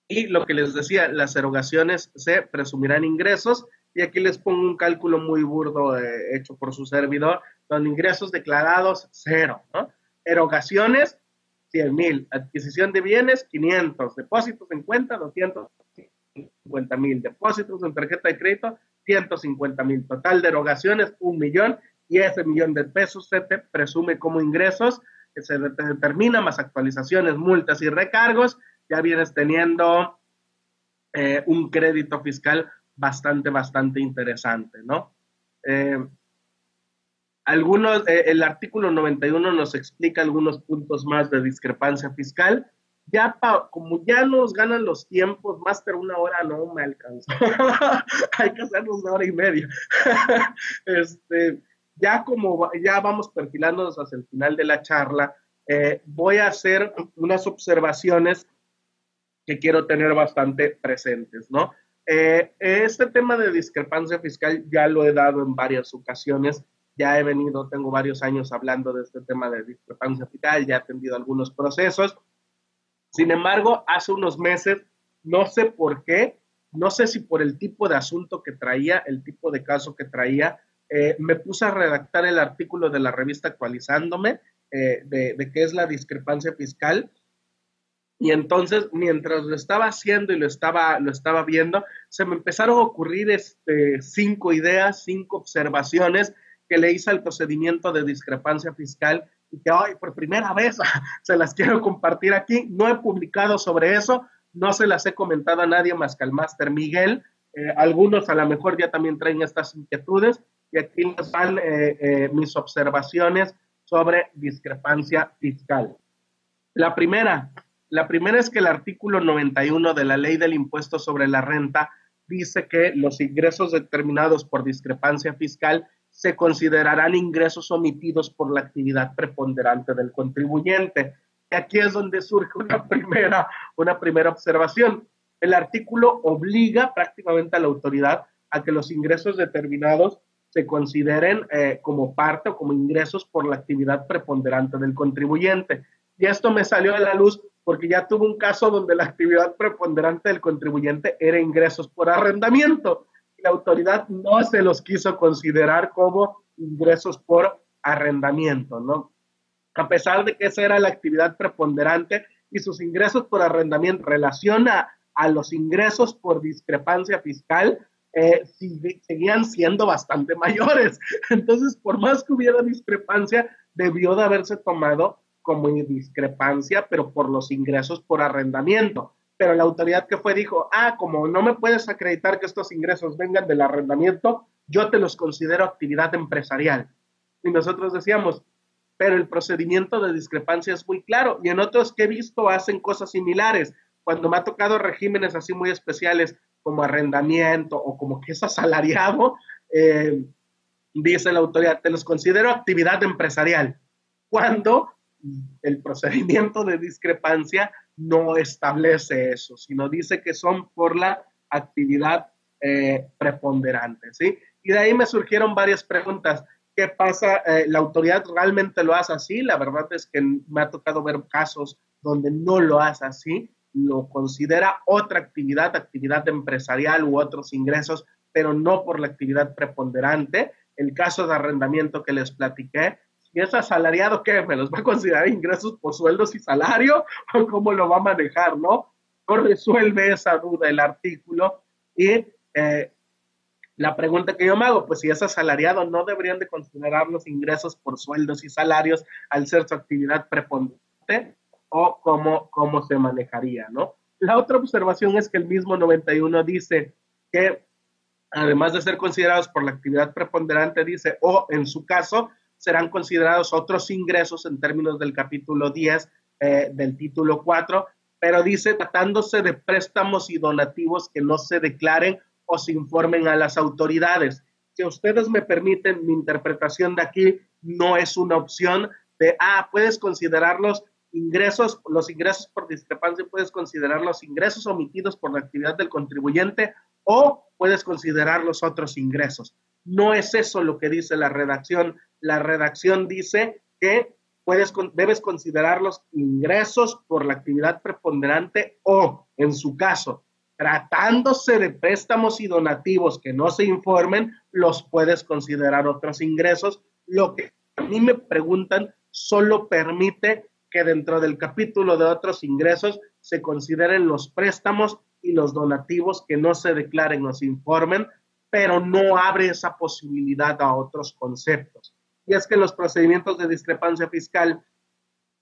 Y lo que les decía, las erogaciones se presumirán ingresos, y aquí les pongo un cálculo muy burdo hecho por su servidor, donde ingresos declarados 0, ¿no? Erogaciones 100,000, adquisición de bienes 500, depósitos en cuenta 250,000, depósitos en tarjeta de crédito 150,000, total de erogaciones 1,000,000, y ese millón de pesos se te presume como ingresos, que se determina más actualizaciones, multas y recargos, ya vienes teniendo un crédito fiscal bastante interesante, ¿no? El artículo 91 nos explica algunos puntos más de discrepancia fiscal. Como ya nos ganan los tiempos, Máster, 1 hora no me alcanza. Hay que hacernos 1 hora y media. Ya vamos perfilándonos hacia el final de la charla. Voy a hacer unas observaciones que quiero tener bastante presentes, ¿no? Este tema de discrepancia fiscal ya lo he dado en varias ocasiones ya tengo varios años hablando de este tema de discrepancia fiscal, ya he atendido algunos procesos. Sin embargo, hace unos meses, no sé por qué, no sé si por el tipo de asunto que traía, el tipo de caso que traía, me puse a redactar el artículo de la revista Actualizándome, de qué es la discrepancia fiscal. Y entonces, mientras lo estaba haciendo y lo estaba viendo, se me empezaron a ocurrir 5 ideas, 5 observaciones que le hice al procedimiento de discrepancia fiscal y que hoy por primera vez se las quiero compartir aquí. No he publicado sobre eso, no se las he comentado a nadie más que al máster Miguel. Algunos a lo mejor ya también traen estas inquietudes y aquí les van mis observaciones sobre discrepancia fiscal. La primera es que el artículo 91 de la Ley del Impuesto sobre la Renta dice que los ingresos determinados por discrepancia fiscal se considerarán ingresos omitidos por la actividad preponderante del contribuyente. Y aquí es donde surge una primera observación. El artículo obliga prácticamente a la autoridad a que los ingresos determinados se consideren como parte o como ingresos por la actividad preponderante del contribuyente. Y esto me salió a la luz porque ya tuve un caso donde la actividad preponderante del contribuyente era ingresos por arrendamiento y la autoridad no se los quiso considerar como ingresos por arrendamiento, ¿no? A pesar de que esa era la actividad preponderante y sus ingresos por arrendamiento relaciona a los ingresos por discrepancia fiscal, seguían siendo bastante mayores. Entonces, por más que hubiera discrepancia, debió de haberse tomado como discrepancia, pero por los ingresos por arrendamiento. Pero la autoridad que fue dijo, como no me puedes acreditar que estos ingresos vengan del arrendamiento, yo te los considero actividad empresarial. Y nosotros decíamos, pero el procedimiento de discrepancia es muy claro, y en otros que he visto hacen cosas similares. Cuando me ha tocado regímenes así muy especiales, como arrendamiento o como que es asalariado, dice la autoridad, te los considero actividad empresarial, cuando el procedimiento de discrepancia no establece eso, sino dice que son por la actividad preponderante, ¿sí? Y de ahí me surgieron varias preguntas. ¿Qué pasa? ¿La autoridad realmente lo hace así? La verdad es que me ha tocado ver casos donde no lo hace así, lo considera otra actividad empresarial u otros ingresos, pero no por la actividad preponderante. El caso de arrendamiento que les platiqué, si es asalariado, ¿qué? ¿Me los va a considerar ingresos por sueldos y salario? ¿O cómo lo va a manejar, no? No resuelve esa duda el artículo. Y la pregunta que yo me hago, pues si es asalariado, ¿no deberían de considerar los ingresos por sueldos y salarios al ser su actividad preponderante? ¿O cómo se manejaría, no? La otra observación es que el mismo 91 dice que, además de ser considerados por la actividad preponderante, dice, o en su caso, serán considerados otros ingresos en términos del capítulo 10 del título 4, pero dice tratándose de préstamos y donativos que no se declaren o se informen a las autoridades. Si ustedes me permiten, mi interpretación de aquí no es una opción de, puedes considerar los ingresos por discrepancia, puedes considerar los ingresos omitidos por la actividad del contribuyente o puedes considerar los otros ingresos. No es eso lo que dice la redacción. La redacción dice que debes considerar los ingresos por la actividad preponderante o, en su caso, tratándose de préstamos y donativos que no se informen, los puedes considerar otros ingresos. Lo que a mí me preguntan solo permite que dentro del capítulo de otros ingresos se consideren los préstamos y los donativos que no se declaren o se informen, pero no abre esa posibilidad a otros conceptos. Y es que en los procedimientos de discrepancia fiscal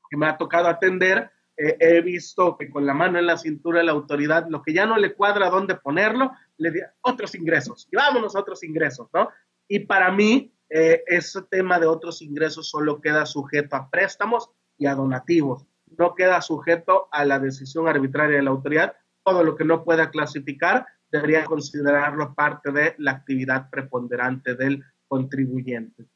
que me ha tocado atender, he visto que con la mano en la cintura de la autoridad, lo que ya no le cuadra dónde ponerlo, le dice otros ingresos, y vámonos a otros ingresos, ¿no? Y para mí, ese tema de otros ingresos solo queda sujeto a préstamos y a donativos, no queda sujeto a la decisión arbitraria de la autoridad. Todo lo que no pueda clasificar debería considerarlo parte de la actividad preponderante del contribuyente.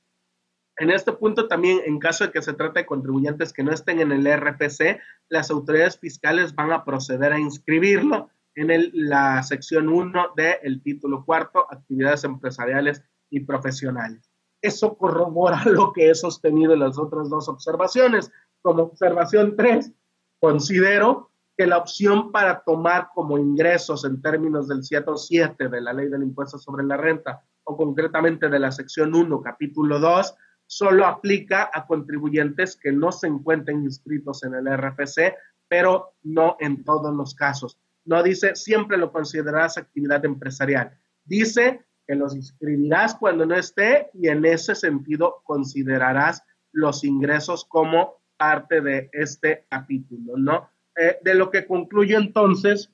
En este punto también, en caso de que se trate de contribuyentes que no estén en el RFC, las autoridades fiscales van a proceder a inscribirlo en la sección 1 del título 4, actividades empresariales y profesionales. eso corrobora lo que he sostenido en las otras dos observaciones. Como observación 3, considero que la opción para tomar como ingresos en términos del 107 de la ley del impuesto sobre la renta, o concretamente de la sección 1, capítulo 2, solo aplica a contribuyentes que no se encuentren inscritos en el RFC, pero no en todos los casos. No dice siempre lo considerarás actividad empresarial. Dice que los inscribirás cuando no esté y en ese sentido considerarás los ingresos como parte de este capítulo, ¿no? De lo que concluyo entonces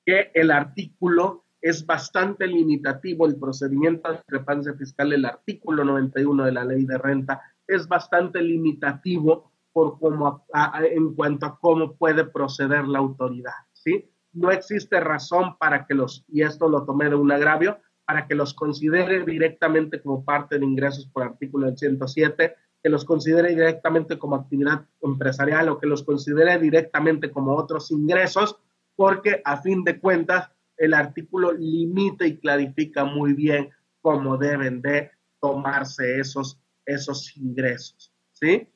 que el artículo es bastante limitativo, el procedimiento de discrepancia fiscal, el artículo 91 de la ley de renta es bastante limitativo por cómo, en cuanto a cómo puede proceder la autoridad, ¿sí? No existe razón para que y esto lo tomé de un agravio, para que los considere directamente como parte de ingresos por artículo del 107, que los considere directamente como actividad empresarial o que los considere directamente como otros ingresos, porque a fin de cuentas el artículo limita y clarifica muy bien cómo deben de tomarse esos ingresos, ¿sí?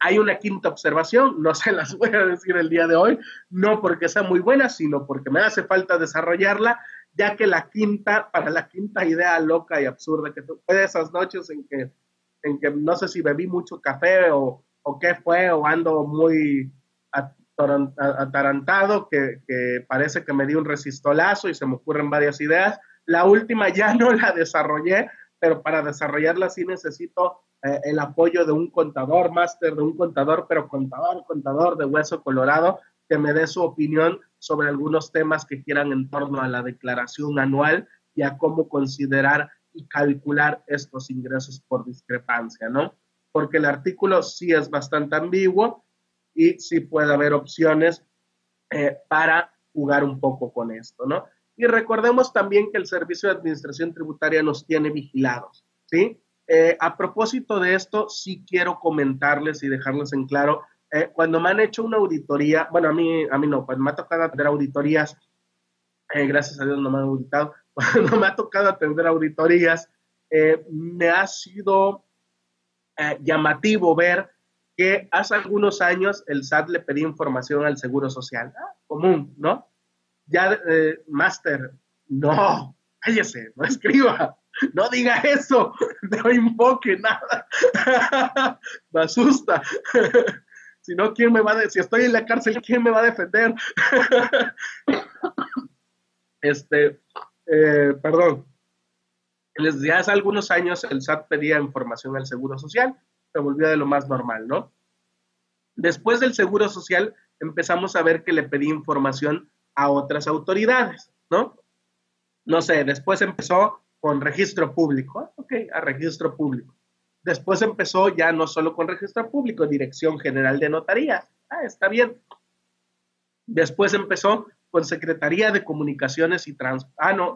Hay una quinta observación, no se las voy a decir el día de hoy, no porque sea muy buena, sino porque me hace falta desarrollarla, ya que para la quinta idea loca y absurda, que fue de esas noches en que no sé si bebí mucho café o qué fue, o ando muy atarantado, que parece que me dio un resistolazo y se me ocurren varias ideas. La última ya no la desarrollé, pero para desarrollarla sí necesito el apoyo de un contador, máster, de un contador, pero contador de hueso colorado, que me dé su opinión sobre algunos temas que quieran en torno a la declaración anual y a cómo considerar y calcular estos ingresos por discrepancia, ¿no? Porque el artículo sí es bastante ambiguo y sí puede haber opciones para jugar un poco con esto, ¿no? Y recordemos también que el Servicio de Administración Tributaria nos tiene vigilados, ¿sí? A propósito de esto, sí quiero comentarles y dejarles en claro, cuando me han hecho una auditoría, bueno, a mí no, pues me ha tocado atender auditorías, gracias a Dios no me han auditado, cuando me ha tocado atender auditorías, me ha sido llamativo ver que hace algunos años el SAT le pedía información al Seguro Social, común, ¿no? Ya, máster, no, cállese, no escriba, no diga eso, no invoque nada, me asusta. Si no, ¿quién me va a si estoy en la cárcel, ¿quién me va a defender? Perdón. Desde hace algunos años el SAT pedía información al Seguro Social, se volvió de lo más normal, ¿no? Después del Seguro Social empezamos a ver que le pedía información a otras autoridades, ¿no? No sé, después empezó con registro público, ok, a registro público. Después empezó ya no solo con registro público, Dirección General de Notarías, está bien. Después empezó con Secretaría de Comunicaciones y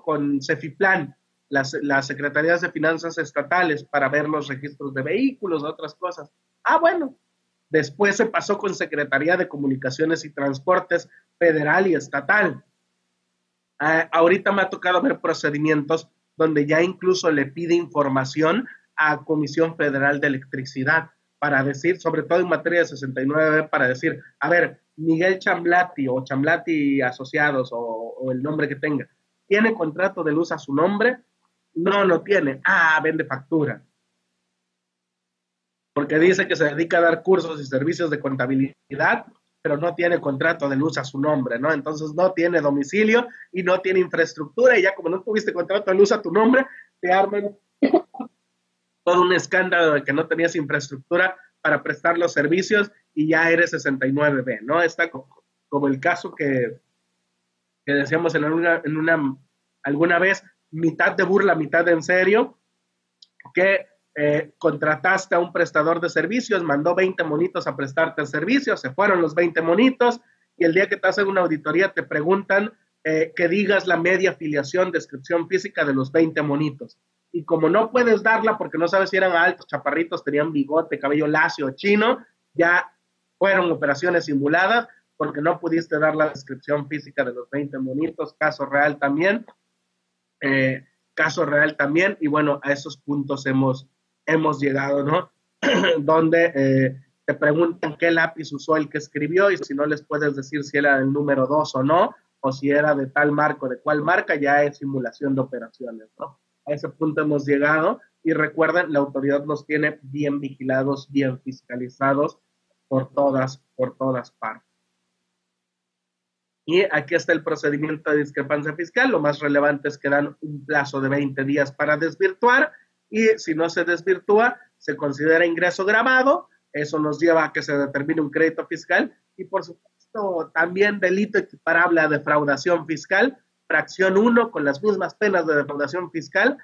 con Cefiplan, las Secretarías de Finanzas Estatales para ver los registros de vehículos, otras cosas. Bueno. Después se pasó con Secretaría de Comunicaciones y Transportes Federal y Estatal. Ahorita me ha tocado ver procedimientos donde ya incluso le pide información a Comisión Federal de Electricidad para decir, sobre todo en materia de 69, para decir, a ver, Miguel Chamblati o Chamblati Asociados o el nombre que tenga, ¿tiene contrato de luz a su nombre? No, no tiene. Vende factura. Porque dice que se dedica a dar cursos y servicios de contabilidad, pero no tiene contrato de luz a su nombre, ¿no? Entonces no tiene domicilio y no tiene infraestructura, y ya como no tuviste contrato de luz a tu nombre, te arman todo un escándalo de que no tenías infraestructura para prestar los servicios y ya eres 69B, ¿no? Está como el caso que decíamos alguna vez, mitad de burla, mitad de en serio, que contrataste a un prestador de servicios, mandó 20 monitos a prestarte el servicio, se fueron los 20 monitos y el día que te hacen una auditoría te preguntan que digas la media afiliación, descripción física de los 20 monitos. Y como no puedes darla porque no sabes si eran altos, chaparritos, tenían bigote, cabello lacio, chino, ya fueron operaciones simuladas porque no pudiste dar la descripción física de los 20 monitos, caso real también. caso real también, y bueno, a esos puntos hemos llegado, ¿no? Donde te preguntan qué lápiz usó el que escribió, y si no les puedes decir si era el número 2 o no, o si era de tal marca o de cuál marca, ya es simulación de operaciones, ¿no? A ese punto hemos llegado, y recuerden, la autoridad nos tiene bien vigilados, bien fiscalizados por todas partes. Y aquí está el procedimiento de discrepancia fiscal. Lo más relevante es que dan un plazo de 20 días para desvirtuar, y si no se desvirtúa, se considera ingreso grabado. Eso nos lleva a que se determine un crédito fiscal, y por supuesto también delito equiparable a defraudación fiscal, fracción 1, con las mismas penas de defraudación fiscal,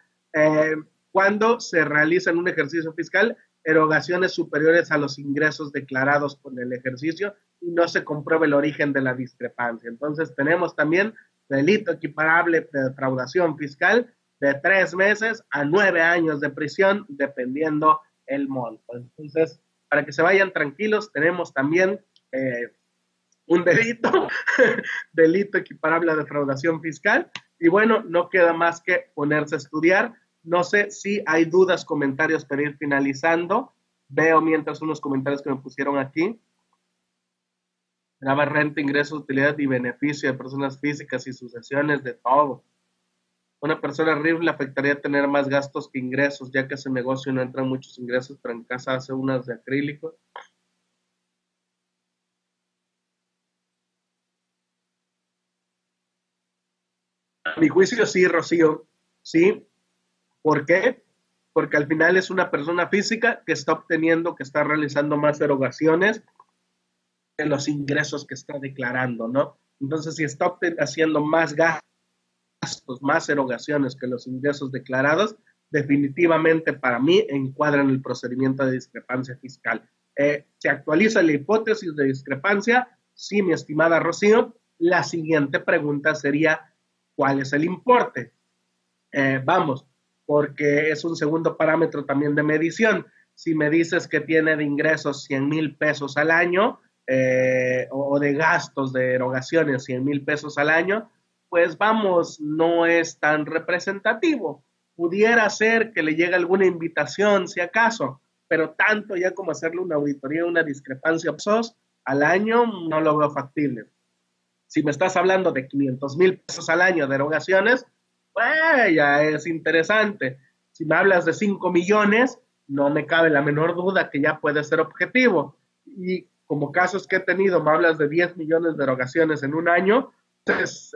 cuando se realiza en un ejercicio fiscal erogaciones superiores a los ingresos declarados con el ejercicio y no se compruebe el origen de la discrepancia. Entonces tenemos también delito equiparable de defraudación fiscal de 3 meses a 9 años de prisión, dependiendo el monto. Entonces, para que se vayan tranquilos, tenemos también un delito, delito equiparable a defraudación fiscal. Y bueno, no queda más que ponerse a estudiar. No sé si hay dudas, comentarios para ir finalizando. Veo mientras unos comentarios que me pusieron aquí. Graba renta, ingresos, utilidad y beneficio de personas físicas y sucesiones, de todo. Una persona rica le afectaría tener más gastos que ingresos, ya que ese negocio no entran muchos ingresos, pero en casa hace unas de acrílico. A mi juicio sí, Rocío, sí. ¿Por qué? Porque al final es una persona física que está obteniendo, que está realizando más erogaciones de los ingresos que está declarando, ¿no? Entonces, si está haciendo más gastos, más erogaciones que los ingresos declarados, definitivamente para mí encuadra en el procedimiento de discrepancia fiscal. Se actualiza la hipótesis de discrepancia. Sí, mi estimada Rocío, la siguiente pregunta sería, ¿cuál es el importe? Vamos, porque es un segundo parámetro también de medición. Si me dices que tiene de ingresos 100,000 pesos al año, o de gastos de erogaciones 100,000 pesos al año, pues vamos, no es tan representativo. Pudiera ser que le llegue alguna invitación, si acaso, pero tanto ya como hacerle una auditoría, una discrepancia pesos al año, no lo veo factible. Si me estás hablando de 500,000 pesos al año de erogaciones, pues ya es interesante. Si me hablas de 5 millones, no me cabe la menor duda que ya puede ser objetivo. Y como casos que he tenido, me hablas de 10 millones de erogaciones en un año, pues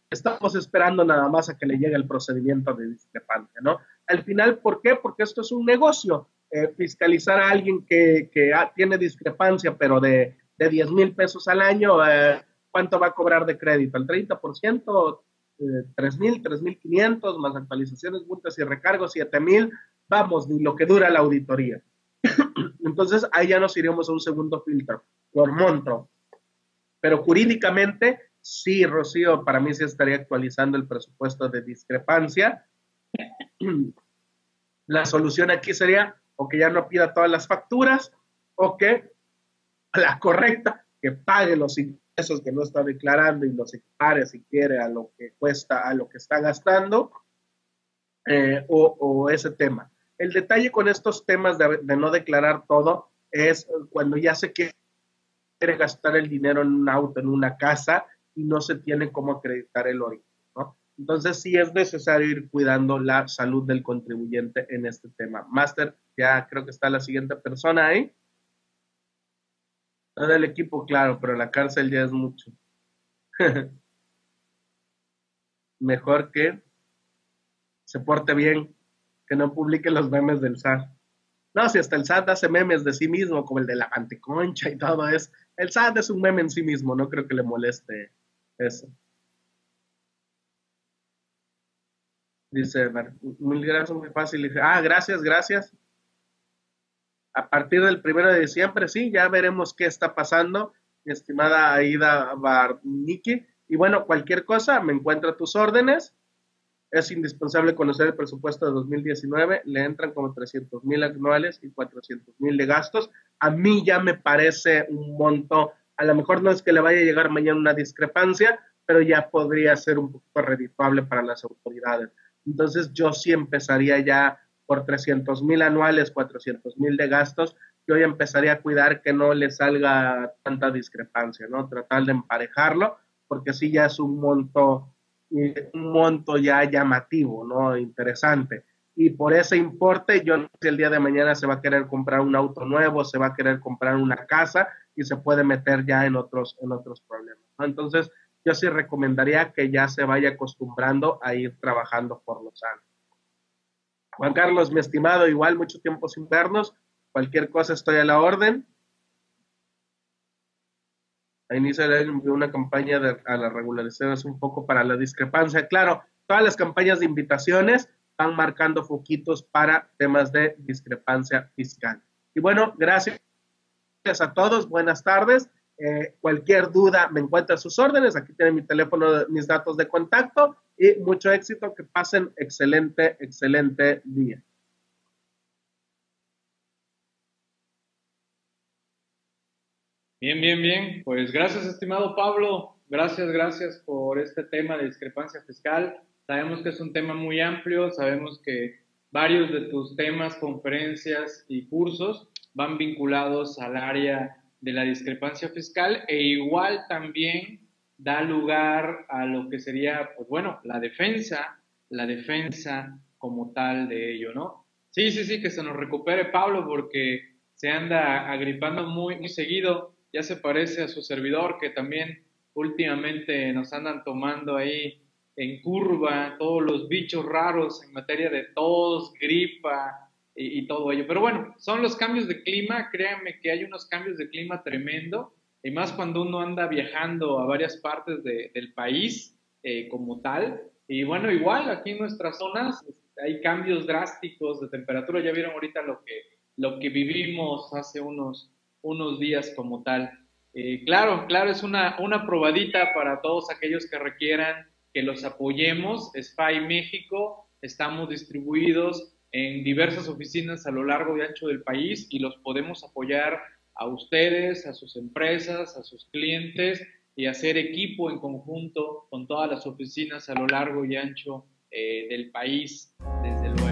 estamos esperando nada más a que le llegue el procedimiento de discrepancia, ¿no? Al final, ¿por qué? Porque esto es un negocio. Fiscalizar a alguien que tiene discrepancia, pero de 10,000 pesos al año, ¿cuánto va a cobrar de crédito? ¿El 30%? 3,000, 3,500, más actualizaciones, multas y recargos, 7,000, vamos, ni lo que dura la auditoría. Entonces, ahí ya nos iremos a un segundo filtro, por monto. Pero jurídicamente, sí, Rocío, para mí sí estaría actualizando el presupuesto de discrepancia. La solución aquí sería o que ya no pida todas las facturas, o que la correcta, que pague los ingresos que no está declarando y los equipare si quiere a lo que cuesta, a lo que está gastando, o ese tema. El detalle con estos temas de no declarar todo es cuando ya se quiere gastar el dinero en un auto, en una casa, y no se tiene cómo acreditar el origen, ¿no? Entonces sí es necesario ir cuidando la salud del contribuyente en este tema. Máster, ya creo que está la siguiente persona ahí. No del equipo, claro, pero la cárcel ya es mucho. Mejor que se porte bien, que no publique los memes del SAT. No, si hasta el SAT hace memes de sí mismo, como el de la manteconcha y todo eso. El SAT es un meme en sí mismo, no creo que le moleste eso. Dice, mil gracias, muy fácil. Dice, gracias, gracias. A partir del 1 de diciembre, sí, ya veremos qué está pasando, mi estimada Aida Barniki. Y bueno, cualquier cosa, me encuentro a tus órdenes. Es indispensable conocer el presupuesto de 2019. Le entran como 300,000 anuales y 400,000 de gastos. A mí ya me parece un monto, a lo mejor no es que le vaya a llegar mañana una discrepancia, pero ya podría ser un poco redituable para las autoridades. Entonces yo sí empezaría ya por 300,000 anuales, 400,000 de gastos, yo ya empezaría a cuidar que no le salga tanta discrepancia, ¿no? Tratar de emparejarlo, porque sí ya es un monto ya llamativo, ¿no? Interesante. Y por ese importe, yo no sé si el día de mañana se va a querer comprar un auto nuevo, se va a querer comprar una casa y se puede meter ya en otros problemas, ¿no? Entonces, yo sí recomendaría que ya se vaya acostumbrando a ir trabajando por los años. Juan Carlos, mi estimado, igual mucho tiempo sin vernos, cualquier cosa estoy a la orden. A inicio de año envió una campaña a las regularizaciones un poco para la discrepancia. Claro, todas las campañas de invitaciones van marcando foquitos para temas de discrepancia fiscal. Y bueno, gracias a todos, buenas tardes. Cualquier duda me encuentra a sus órdenes. Aquí tienen mi teléfono, mis datos de contacto y mucho éxito. Que pasen excelente, excelente día. Bien, bien, bien. Pues gracias, estimado Pablo. Gracias, gracias por este tema de discrepancia fiscal. Sabemos que es un tema muy amplio, sabemos que varios de tus temas, conferencias y cursos van vinculados al área de la discrepancia fiscal e igual también da lugar a lo que sería, pues bueno, la defensa como tal de ello, ¿no? Sí, sí, sí, que se nos recupere Pablo porque se anda agripando muy, muy seguido, ya se parece a su servidor que también últimamente nos andan tomando ahí en curva todos los bichos raros en materia de tos, gripa y todo ello. Pero bueno, son los cambios de clima, créanme que hay unos cambios de clima tremendo, y más cuando uno anda viajando a varias partes del país como tal. Y bueno, igual aquí en nuestras zonas hay cambios drásticos de temperatura, ya vieron ahorita lo que vivimos hace unos días como tal. Claro, claro, es una probadita para todos aquellos que requieran que los apoyemos. SPY México, estamos distribuidos en diversas oficinas a lo largo y ancho del país y los podemos apoyar a ustedes, a sus empresas, a sus clientes y hacer equipo en conjunto con todas las oficinas a lo largo y ancho del país, desde luego.